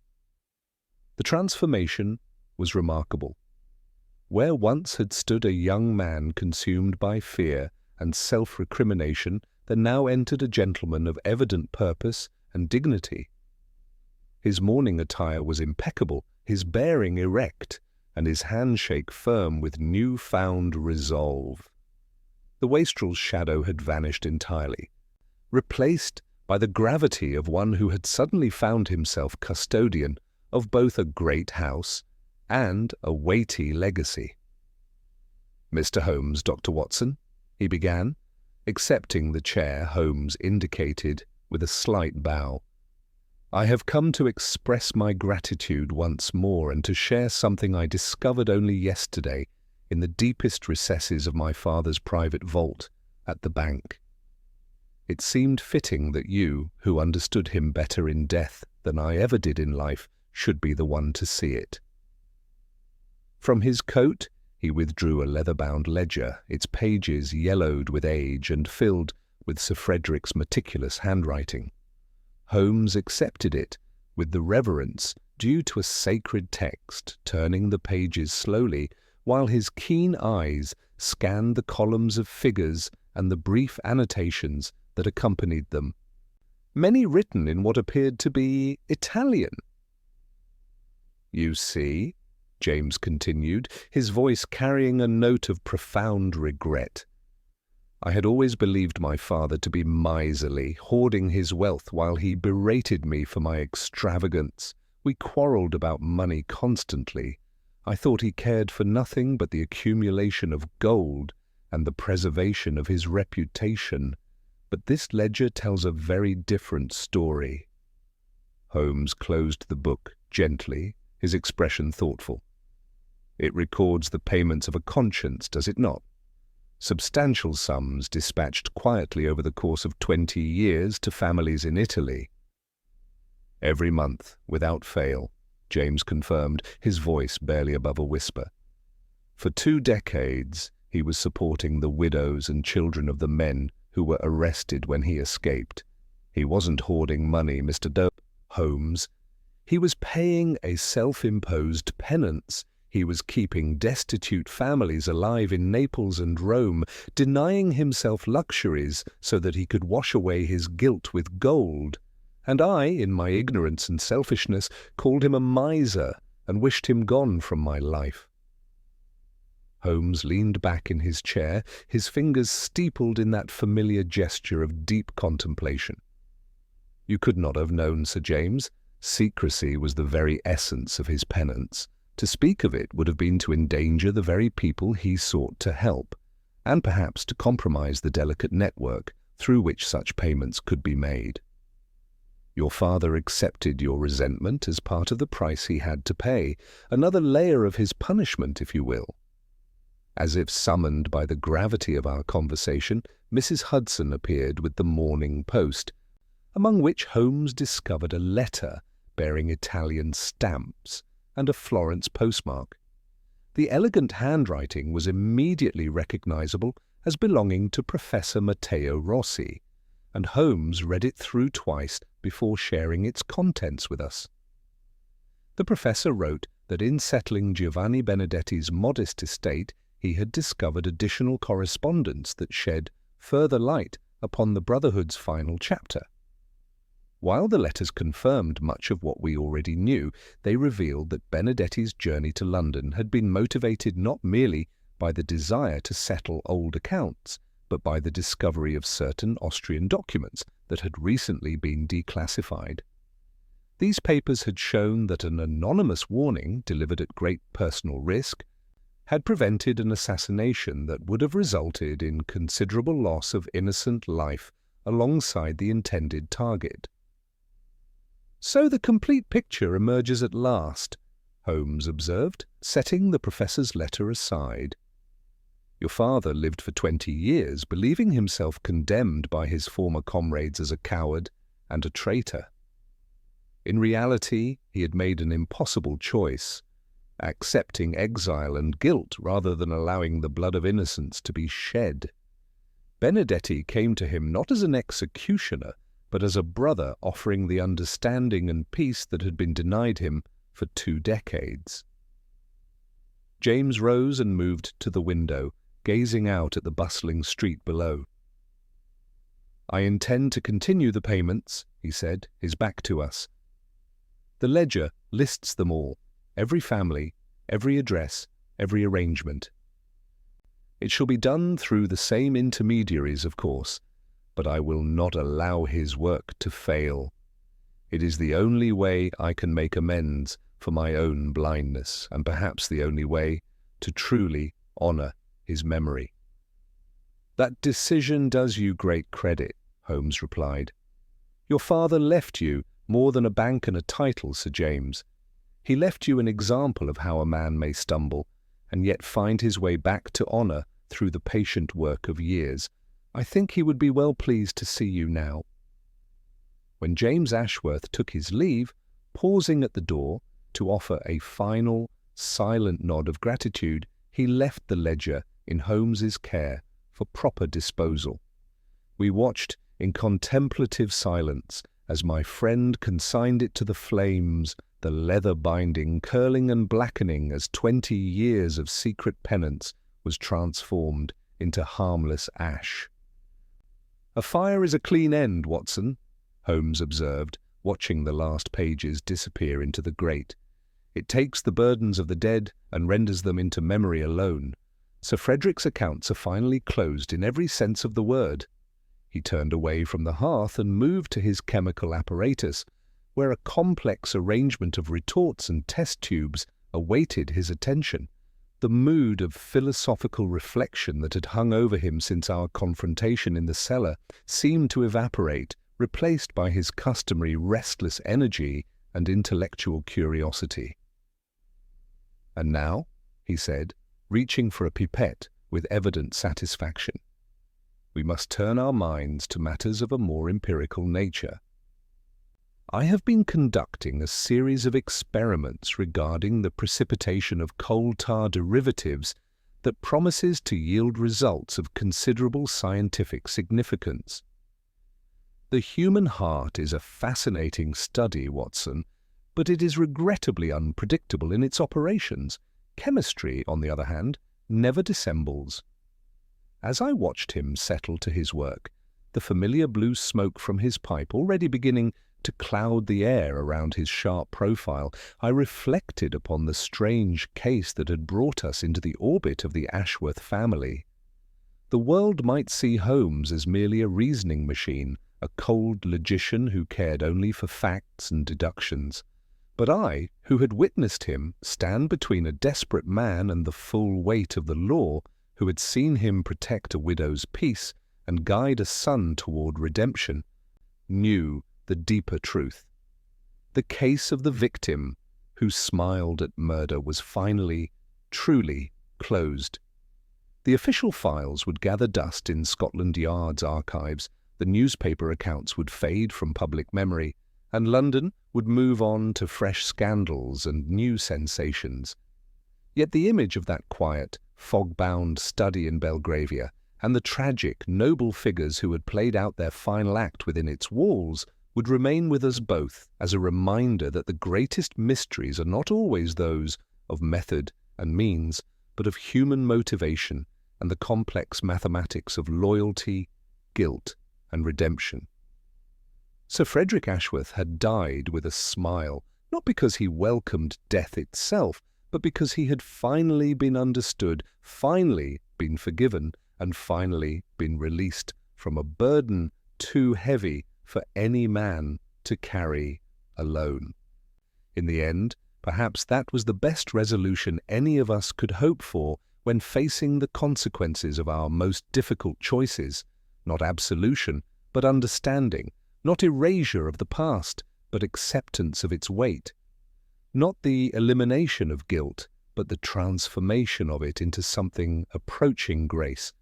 The transformation was remarkable. Where once had stood a young man consumed by fear and self-recrimination, there now entered a gentleman of evident purpose and dignity. His morning attire was impeccable, his bearing erect, and his handshake firm with new-found resolve. The wastrel's shadow had vanished entirely, replaced by the gravity of one who had suddenly found himself custodian of both a great house and a weighty legacy. "Mr. Holmes, Dr. Watson," he began, accepting the chair Holmes indicated with a slight bow. "I have come to express my gratitude once more and to share something I discovered only yesterday in the deepest recesses of my father's private vault at the bank. It seemed fitting that you, who understood him better in death than I ever did in life, should be the one to see it." From his coat he withdrew a leather-bound ledger, its pages yellowed with age and filled with Sir Frederick's meticulous handwriting. Holmes accepted it with the reverence due to a sacred text, turning the pages slowly while his keen eyes scanned the columns of figures and the brief annotations that accompanied them, many written in what appeared to be Italian. "You see," James continued, his voice carrying a note of profound regret, "I had always believed my father to be miserly, hoarding his wealth while he berated me for my extravagance. We quarrelled about money constantly. I thought he cared for nothing but the accumulation of gold and the preservation of his reputation. But this ledger tells a very different story." Holmes closed the book gently, his expression thoughtful. It records the payments of a conscience, does it not? Substantial sums dispatched quietly over the course of 20 years to families in Italy. Every month, without fail, James confirmed, his voice barely above a whisper. For 2 decades, he was supporting the widows and children of the men who were arrested when he escaped. He wasn't hoarding money, Mr. Holmes. He was paying a self-imposed penance. He was keeping destitute families alive in Naples and Rome, denying himself luxuries so that he could wash away his guilt with gold. And I, in my ignorance and selfishness, called him a miser and wished him gone from my life. Holmes leaned back in his chair, his fingers steepled in that familiar gesture of deep contemplation. You could not have known, Sir James. Secrecy was the very essence of his penance. To speak of it would have been to endanger the very people he sought to help, and perhaps to compromise the delicate network through which such payments could be made. Your father accepted your resentment as part of the price he had to pay, another layer of his punishment, if you will. As if summoned by the gravity of our conversation, Mrs. Hudson appeared with the Morning Post, among which Holmes discovered a letter bearing Italian stamps and a Florence postmark. The elegant handwriting was immediately recognizable as belonging to Professor Matteo Rossi, and Holmes read it through twice before sharing its contents with us. The professor wrote that in settling Giovanni Benedetti's modest estate, he had discovered additional correspondence that shed further light upon the Brotherhood's final chapter. While the letters confirmed much of what we already knew, they revealed that Benedetti's journey to London had been motivated not merely by the desire to settle old accounts, but by the discovery of certain Austrian documents that had recently been declassified. These papers had shown that an anonymous warning, delivered at great personal risk, had prevented an assassination that would have resulted in considerable loss of innocent life alongside the intended target. So the complete picture emerges at last, Holmes observed, setting the professor's letter aside. Your father lived for 20 years, believing himself condemned by his former comrades as a coward and a traitor. In reality, he had made an impossible choice, accepting exile and guilt rather than allowing the blood of innocence to be shed. Benedetti came to him not as an executioner, but as a brother offering the understanding and peace that had been denied him for 2 decades. James rose and moved to the window, gazing out at the bustling street below. "I intend to continue the payments," he said, his back to us. "The ledger lists them all, every family, every address, every arrangement. It shall be done through the same intermediaries, of course, but I will not allow his work to fail. It is the only way I can make amends for my own blindness, and perhaps the only way to truly honor his memory." "That decision does you great credit," Holmes replied. "Your father left you more than a bank and a title, Sir James. He left you an example of how a man may stumble, and yet find his way back to honor through the patient work of years. I think he would be well pleased to see you now." When James Ashworth took his leave, pausing at the door to offer a final, silent nod of gratitude, he left the ledger in Holmes's care for proper disposal. We watched in contemplative silence as my friend consigned it to the flames, the leather binding curling and blackening as 20 years of secret penance was transformed into harmless ash. "A fire is a clean end, Watson," Holmes observed, watching the last pages disappear into the grate. "It takes the burdens of the dead and renders them into memory alone. Sir Frederick's accounts are finally closed in every sense of the word." He turned away from the hearth and moved to his chemical apparatus, where a complex arrangement of retorts and test tubes awaited his attention. The mood of philosophical reflection that had hung over him since our confrontation in the cellar seemed to evaporate, replaced by his customary restless energy and intellectual curiosity. "And now?" he said, reaching for a pipette with evident satisfaction. "We must turn our minds to matters of a more empirical nature. I have been conducting a series of experiments regarding the precipitation of coal tar derivatives that promises to yield results of considerable scientific significance. The human heart is a fascinating study, Watson, but it is regrettably unpredictable in its operations. Chemistry, on the other hand, never dissembles." As I watched him settle to his work, the familiar blue smoke from his pipe already beginning to cloud the air around his sharp profile, I reflected upon the strange case that had brought us into the orbit of the Ashworth family. The world might see Holmes as merely a reasoning machine, a cold logician who cared only for facts and deductions. But I, who had witnessed him stand between a desperate man and the full weight of the law, who had seen him protect a widow's peace and guide a son toward redemption, knew the deeper truth. The case of the victim who smiled at murder was finally, truly closed. The official files would gather dust in Scotland Yard's archives, the newspaper accounts would fade from public memory, and London would move on to fresh scandals and new sensations. Yet the image of that quiet, fog-bound study in Belgravia, and the tragic, noble figures who had played out their final act within its walls, would remain with us both as a reminder that the greatest mysteries are not always those of method and means, but of human motivation and the complex mathematics of loyalty, guilt, and redemption. Sir Frederick Ashworth had died with a smile, not because he welcomed death itself, but because he had finally been understood, finally been forgiven, and finally been released from a burden too heavy for any man to carry alone. In the end, perhaps that was the best resolution any of us could hope for when facing the consequences of our most difficult choices, not absolution, but understanding, not erasure of the past, but acceptance of its weight, not the elimination of guilt, but the transformation of it into something approaching grace.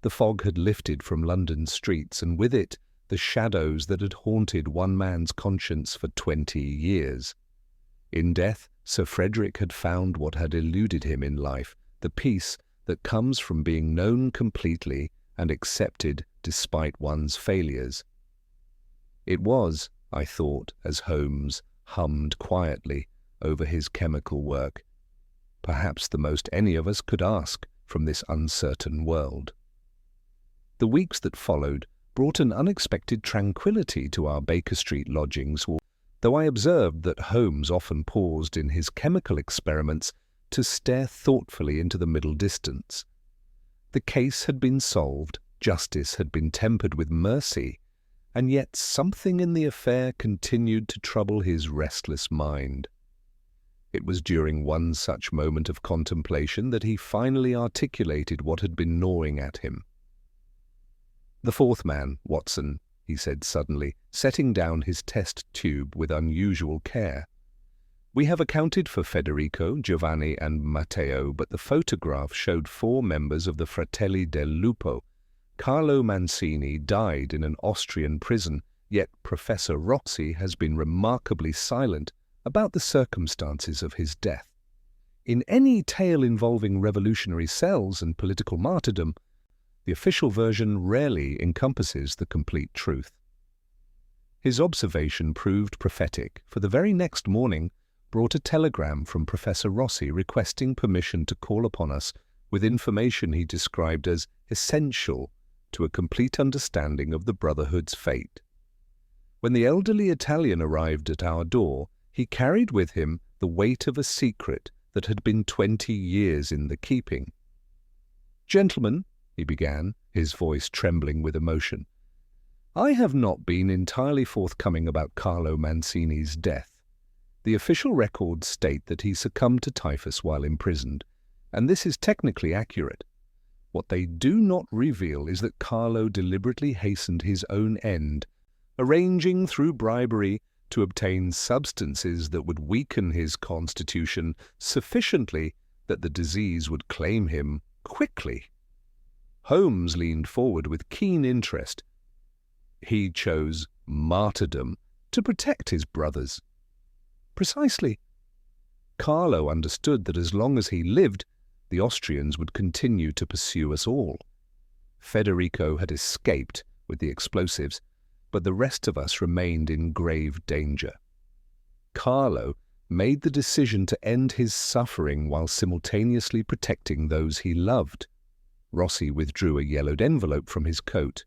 The fog had lifted from London's streets, and with it the shadows that had haunted one man's conscience for 20 years. In death, Sir Frederick had found what had eluded him in life, the peace that comes from being known completely and accepted despite one's failures. It was, I thought, as Holmes hummed quietly over his chemical work, perhaps the most any of us could ask from this uncertain world. The weeks that followed brought an unexpected tranquillity to our Baker Street lodgings, though I observed that Holmes often paused in his chemical experiments to stare thoughtfully into the middle distance. The case had been solved, justice had been tempered with mercy, and yet something in the affair continued to trouble his restless mind. It was during one such moment of contemplation that he finally articulated what had been gnawing at him. "The fourth man, Watson," he said suddenly, setting down his test tube with unusual care. "We have accounted for Federico, Giovanni, and Matteo, but the photograph showed 4 members of the Fratelli del Lupo. Carlo Mancini died in an Austrian prison, yet Professor Rossi has been remarkably silent about the circumstances of his death. In any tale involving revolutionary cells and political martyrdom, the official version rarely encompasses the complete truth." His observation proved prophetic, for the very next morning brought a telegram from Professor Rossi requesting permission to call upon us with information he described as essential to a complete understanding of the Brotherhood's fate. When the elderly Italian arrived at our door, he carried with him the weight of a secret that had been 20 years in the keeping. "Gentlemen," he began, his voice trembling with emotion, "I have not been entirely forthcoming about Carlo Mancini's death. The official records state that he succumbed to typhus while imprisoned, and this is technically accurate. What they do not reveal is that Carlo deliberately hastened his own end, arranging through bribery to obtain substances that would weaken his constitution sufficiently that the disease would claim him quickly. Holmes leaned forward with keen interest. He chose martyrdom to protect his brothers. Precisely. Carlo understood that as long as he lived, the Austrians would continue to pursue us all. Federico had escaped with the explosives, but the rest of us remained in grave danger. Carlo made the decision to end his suffering while simultaneously protecting those he loved. Rossi withdrew a yellowed envelope from his coat.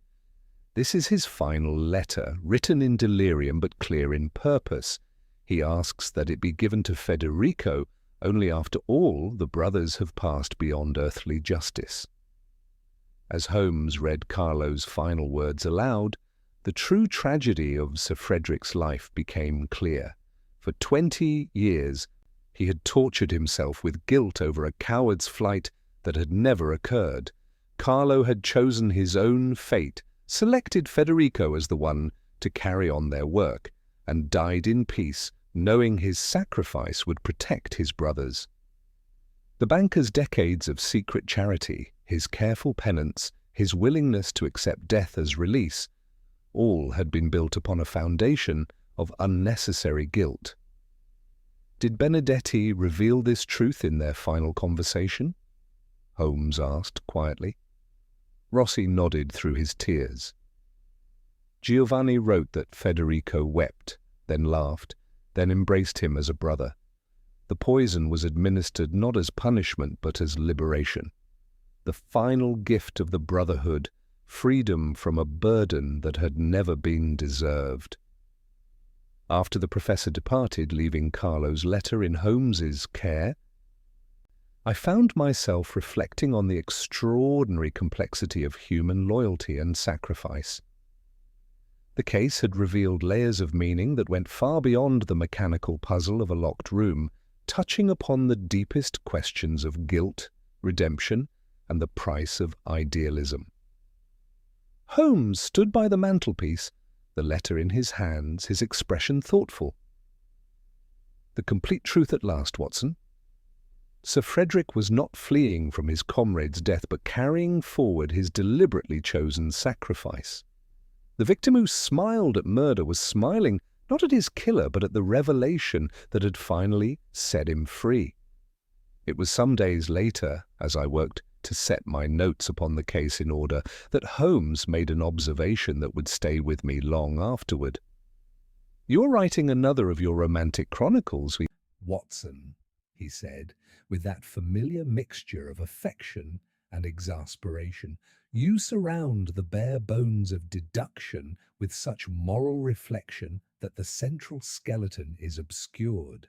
This is his final letter, written in delirium but clear in purpose. He asks that it be given to Federico only after all the brothers have passed beyond earthly justice. As Holmes read Carlo's final words aloud, the true tragedy of Sir Frederick's life became clear. For 20 years, he had tortured himself with guilt over a coward's flight that had never occurred. Carlo had chosen his own fate, selected Federico as the one to carry on their work, and died in peace, knowing his sacrifice would protect his brothers. The banker's decades of secret charity, his careful penance, his willingness to accept death as release, all had been built upon a foundation of unnecessary guilt. Did Benedetti reveal this truth in their final conversation? Holmes asked quietly. Rossi nodded through his tears. Giovanni wrote that Federico wept, then laughed, then embraced him as a brother. The poison was administered not as punishment but as liberation. The final gift of the brotherhood, freedom from a burden that had never been deserved. After the professor departed, leaving Carlo's letter in Holmes's care, I found myself reflecting on the extraordinary complexity of human loyalty and sacrifice. The case had revealed layers of meaning that went far beyond the mechanical puzzle of a locked room, touching upon the deepest questions of guilt, redemption, and the price of idealism. Holmes stood by the mantelpiece, the letter in his hands, his expression thoughtful. The complete truth at last, Watson. Sir Frederick was not fleeing from his comrade's death, but carrying forward his deliberately chosen sacrifice. The victim who smiled at murder was smiling not at his killer, but at the revelation that had finally set him free. It was some days later, as I worked to set my notes upon the case in order, that Holmes made an observation that would stay with me long afterward. "You're writing another of your romantic chronicles." Watson, he said, with that familiar mixture of affection and exasperation. You surround the bare bones of deduction with such moral reflection that the central skeleton is obscured.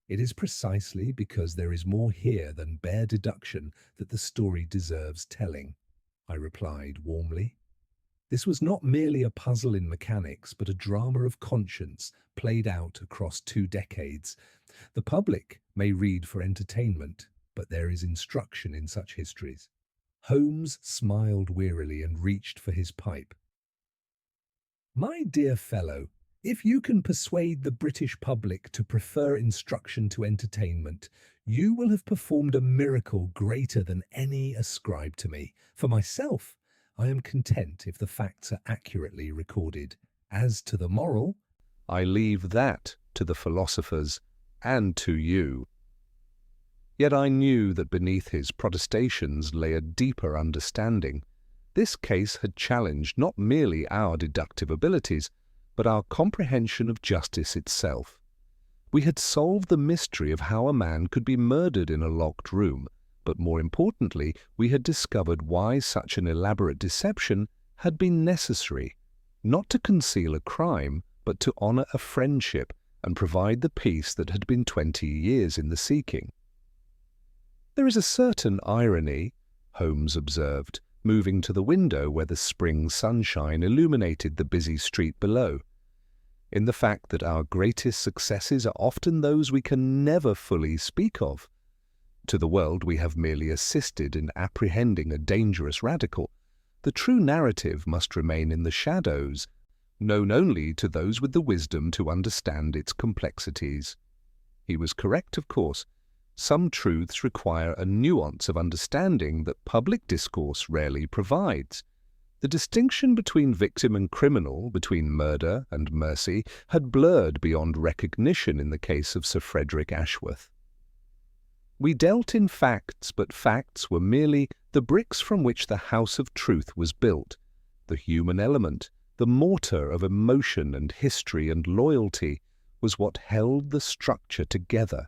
It is precisely because there is more here than bare deduction that the story deserves telling, I replied warmly. This was not merely a puzzle in mechanics, but a drama of conscience played out across 2 decades. The public may read for entertainment, but there is instruction in such histories. Holmes smiled wearily and reached for his pipe. My dear fellow, if you can persuade the British public to prefer instruction to entertainment, you will have performed a miracle greater than any ascribed to me. For myself, I am content if the facts are accurately recorded. As to the moral, I leave that to the philosophers and to you. Yet I knew that beneath his protestations lay a deeper understanding. This case had challenged not merely our deductive abilities, but our comprehension of justice itself. We had solved the mystery of how a man could be murdered in a locked room, but more importantly, we had discovered why such an elaborate deception had been necessary, not to conceal a crime, but to honor a friendship and provide the peace that had been 20 years in the seeking. There is a certain irony, Holmes observed, moving to the window where the spring sunshine illuminated the busy street below, in the fact that our greatest successes are often those we can never fully speak of. To the world we have merely assisted in apprehending a dangerous radical. The true narrative must remain in the shadows, known only to those with the wisdom to understand its complexities. He was correct, of course. some truths require a nuance of understanding that public discourse rarely provides. The distinction between victim and criminal, between murder and mercy, had blurred beyond recognition in the case of Sir Frederick Ashworth. We dealt in facts, but facts were merely the bricks from which the house of truth was built. The human element, the mortar of emotion and history and loyalty, was what held the structure together.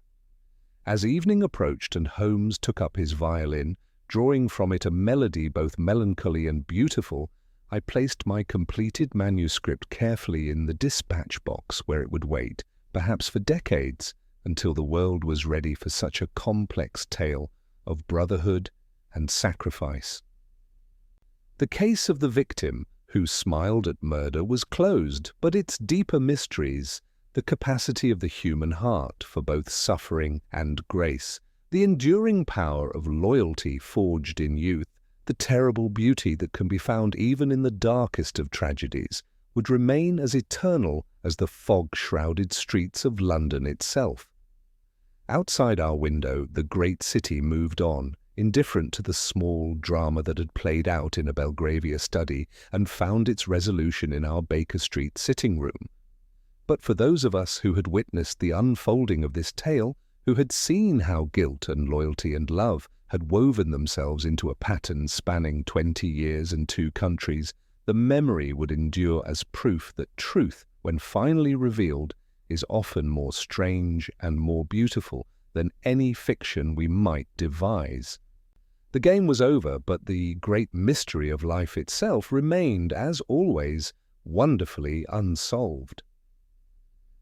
As evening approached and Holmes took up his violin, drawing from it a melody both melancholy and beautiful, I placed my completed manuscript carefully in the dispatch box where it would wait, perhaps for decades, until the world was ready for such a complex tale of brotherhood and sacrifice. The case of the victim, who smiled at murder, was closed, but its deeper mysteries, the capacity of the human heart for both suffering and grace, the enduring power of loyalty forged in youth, the terrible beauty that can be found even in the darkest of tragedies, would remain as eternal as the fog-shrouded streets of London itself. Outside our window, the great city moved on, indifferent to the small drama that had played out in a Belgravia study and found its resolution in our Baker Street sitting room. But for those of us who had witnessed the unfolding of this tale, who had seen how guilt and loyalty and love had woven themselves into a pattern spanning 20 years and 2 countries, the memory would endure as proof that truth, when finally revealed, is often more strange and more beautiful than any fiction we might devise. The game was over, but the great mystery of life itself remained, as always, wonderfully unsolved.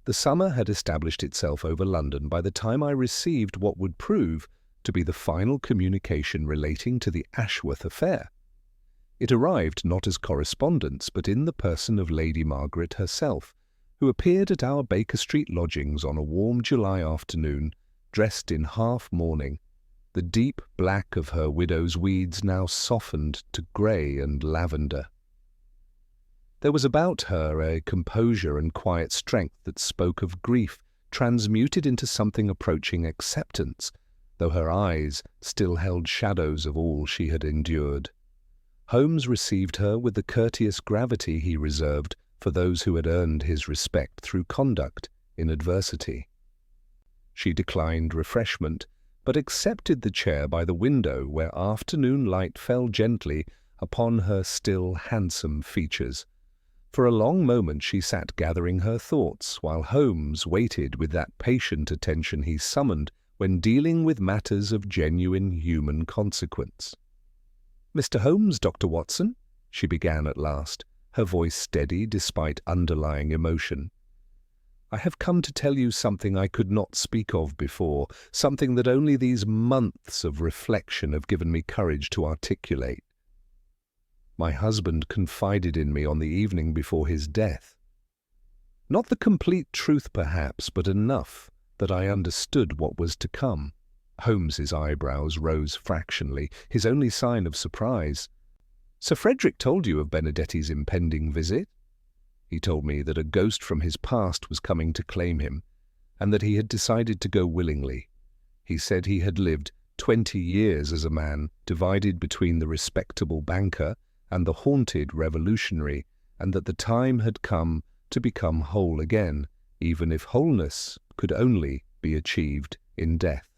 The summer had established itself over London by the time I received what would prove to be the final communication relating to the Ashworth affair. It arrived not as correspondence, but in the person of Lady Margaret herself, who appeared at our Baker Street lodgings on a warm July afternoon, dressed in half-mourning, the deep black of her widow's weeds now softened to grey and lavender. There was about her a composure and quiet strength that spoke of grief transmuted into something approaching acceptance, though her eyes still held shadows of all she had endured. Holmes received her with the courteous gravity he reserved for those who had earned his respect through conduct in adversity. She declined refreshment, but accepted the chair by the window where afternoon light fell gently upon her still handsome features. For a long moment she sat gathering her thoughts, while Holmes waited with that patient attention he summoned when dealing with matters of genuine human consequence. "Mr. Holmes, Dr. Watson," she began at last, her voice steady despite underlying emotion. "I have come to tell you something I could not speak of before, something that only these months of reflection have given me courage to articulate. My husband confided in me on the evening before his death. Not the complete truth, perhaps, but enough that I understood what was to come." Holmes's eyebrows rose fractionally, his only sign of surprise. "Sir Frederick told you of Benedetti's impending visit? He told me that a ghost from his past was coming to claim him, and that he had decided to go willingly. He said he had lived 20 years as a man divided between the respectable banker and the haunted revolutionary, and that the time had come to become whole again, even if wholeness could only be achieved in death."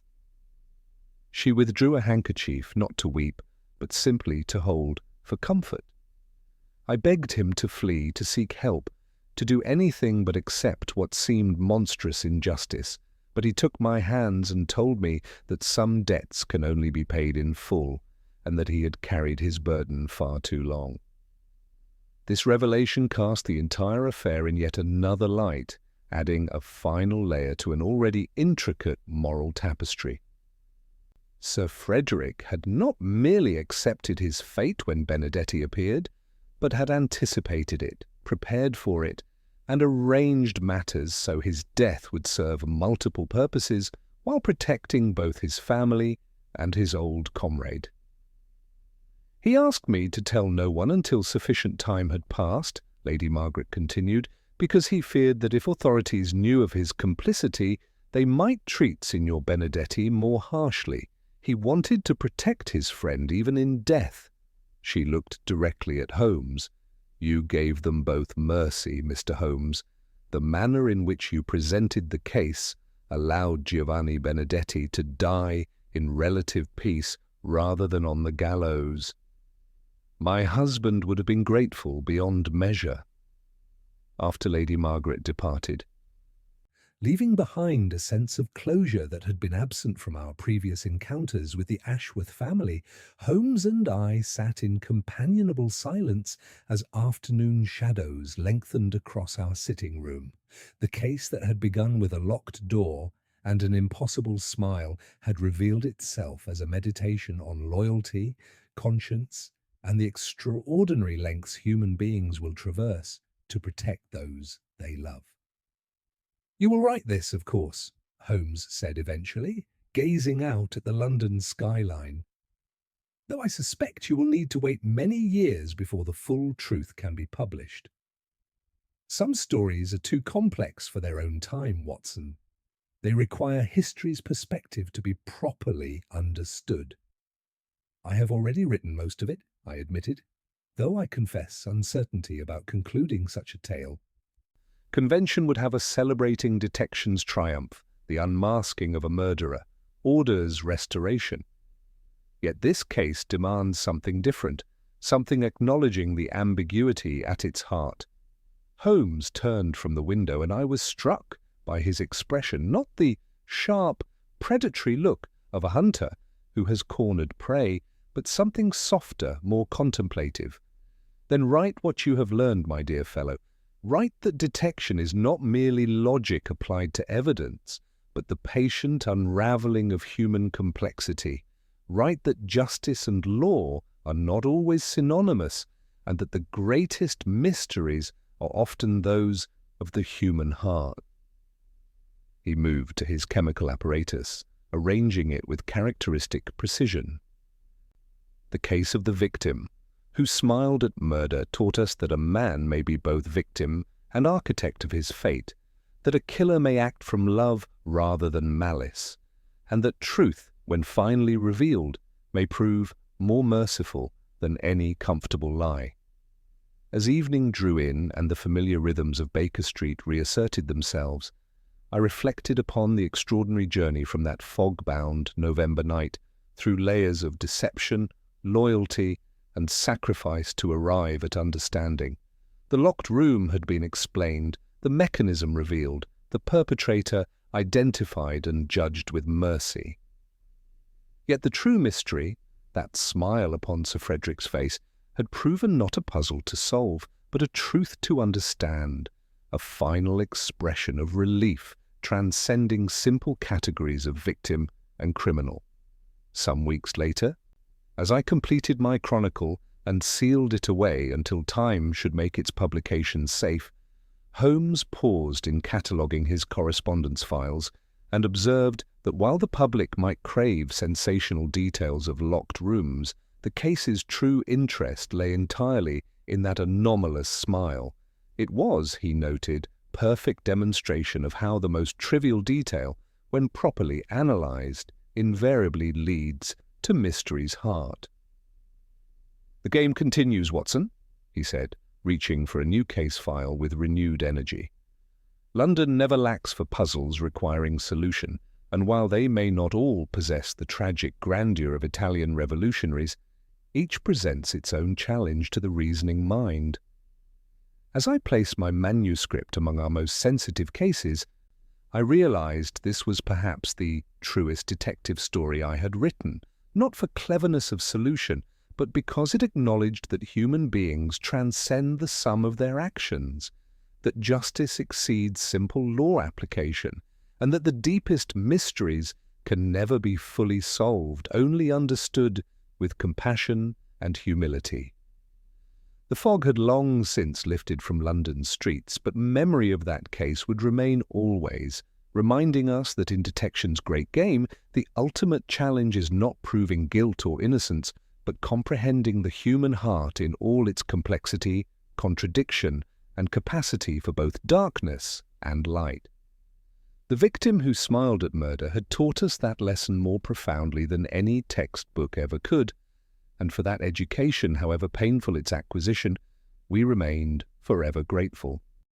She withdrew a handkerchief, not to weep, but simply to hold for comfort. I begged him to flee, to seek help, to do anything but accept what seemed monstrous injustice, but he took my hands and told me that some debts can only be paid in full, and that he had carried his burden far too long. This revelation cast the entire affair in yet another light, adding a final layer to an already intricate moral tapestry. Sir Frederick had not merely accepted his fate when Benedetti appeared, but had anticipated it, prepared for it, and arranged matters so his death would serve multiple purposes while protecting both his family and his old comrade. "He asked me to tell no one until sufficient time had passed," Lady Margaret continued, "because he feared that if authorities knew of his complicity, They might treat Signor Benedetti more harshly. He wanted to protect his friend even in death. She looked directly at Holmes. You gave them both mercy, Mr. Holmes. The manner in which you presented the case allowed Giovanni Benedetti to die in relative peace rather than on the gallows. My husband would have been grateful beyond measure. After Lady Margaret departed, leaving behind a sense of closure that had been absent from our previous encounters with the Ashworth family, Holmes and I sat in companionable silence as afternoon shadows lengthened across our sitting room. The case that had begun with a locked door and an impossible smile had revealed itself as a meditation on loyalty, conscience, and the extraordinary lengths human beings will traverse to protect those they love. "You will write this, of course," Holmes said eventually, gazing out at the London skyline, "though I suspect you will need to wait many years before the full truth can be published. Some stories are too complex for their own time, Watson. They require history's perspective to be properly understood." "I have already written most of it," I admitted, though I confess uncertainty about concluding such a tale. Convention would have us celebrating detection's triumph, the unmasking of a murderer, order's restoration. Yet this case demands something different, something acknowledging the ambiguity at its heart. Holmes turned from the window, and I was struck by his expression, not the sharp, predatory look of a hunter who has cornered prey, but something softer, more contemplative. "Then write what you have learned, my dear fellow. Write that detection is not merely logic applied to evidence, but the patient unraveling of human complexity. Write that justice and law are not always synonymous, and that the greatest mysteries are often those of the human heart." He moved to his chemical apparatus, arranging it with characteristic precision. The case of the victim, who smiled at murder, taught us that a man may be both victim and architect of his fate, that a killer may act from love rather than malice, and that truth, when finally revealed, may prove more merciful than any comfortable lie. As evening drew in and the familiar rhythms of Baker Street reasserted themselves, I reflected upon the extraordinary journey from that fog-bound November night through layers of deception, loyalty, and sacrifice to arrive at understanding. The locked room had been explained, the mechanism revealed, the perpetrator identified and judged with mercy. Yet the true mystery, that smile upon Sir Frederick's face, had proven not a puzzle to solve, but a truth to understand, a final expression of relief transcending simple categories of victim and criminal. Some weeks later, as I completed my chronicle and sealed it away until time should make its publication safe, Holmes paused in cataloguing his correspondence files and observed that while the public might crave sensational details of locked rooms, the case's true interest lay entirely in that anomalous smile. It was, he noted, perfect demonstration of how the most trivial detail, when properly analyzed, invariably leads to mystery's heart. "The game continues, Watson," he said, reaching for a new case file with renewed energy. "London never lacks for puzzles requiring solution, and while they may not all possess the tragic grandeur of Italian revolutionaries, each presents its own challenge to the reasoning mind." As I placed my manuscript among our most sensitive cases, I realized this was perhaps the truest detective story I had written, not for cleverness of solution, but because it acknowledged that human beings transcend the sum of their actions, that justice exceeds simple law application, and that the deepest mysteries can never be fully solved, only understood with compassion and humility. The fog had long since lifted from London's streets, but memory of that case would remain always, reminding us that in detection's great game, the ultimate challenge is not proving guilt or innocence, but comprehending the human heart in all its complexity, contradiction, and capacity for both darkness and light. The victim who smiled at murder had taught us that lesson more profoundly than any textbook ever could, and for that education, however painful its acquisition, we remained forever grateful.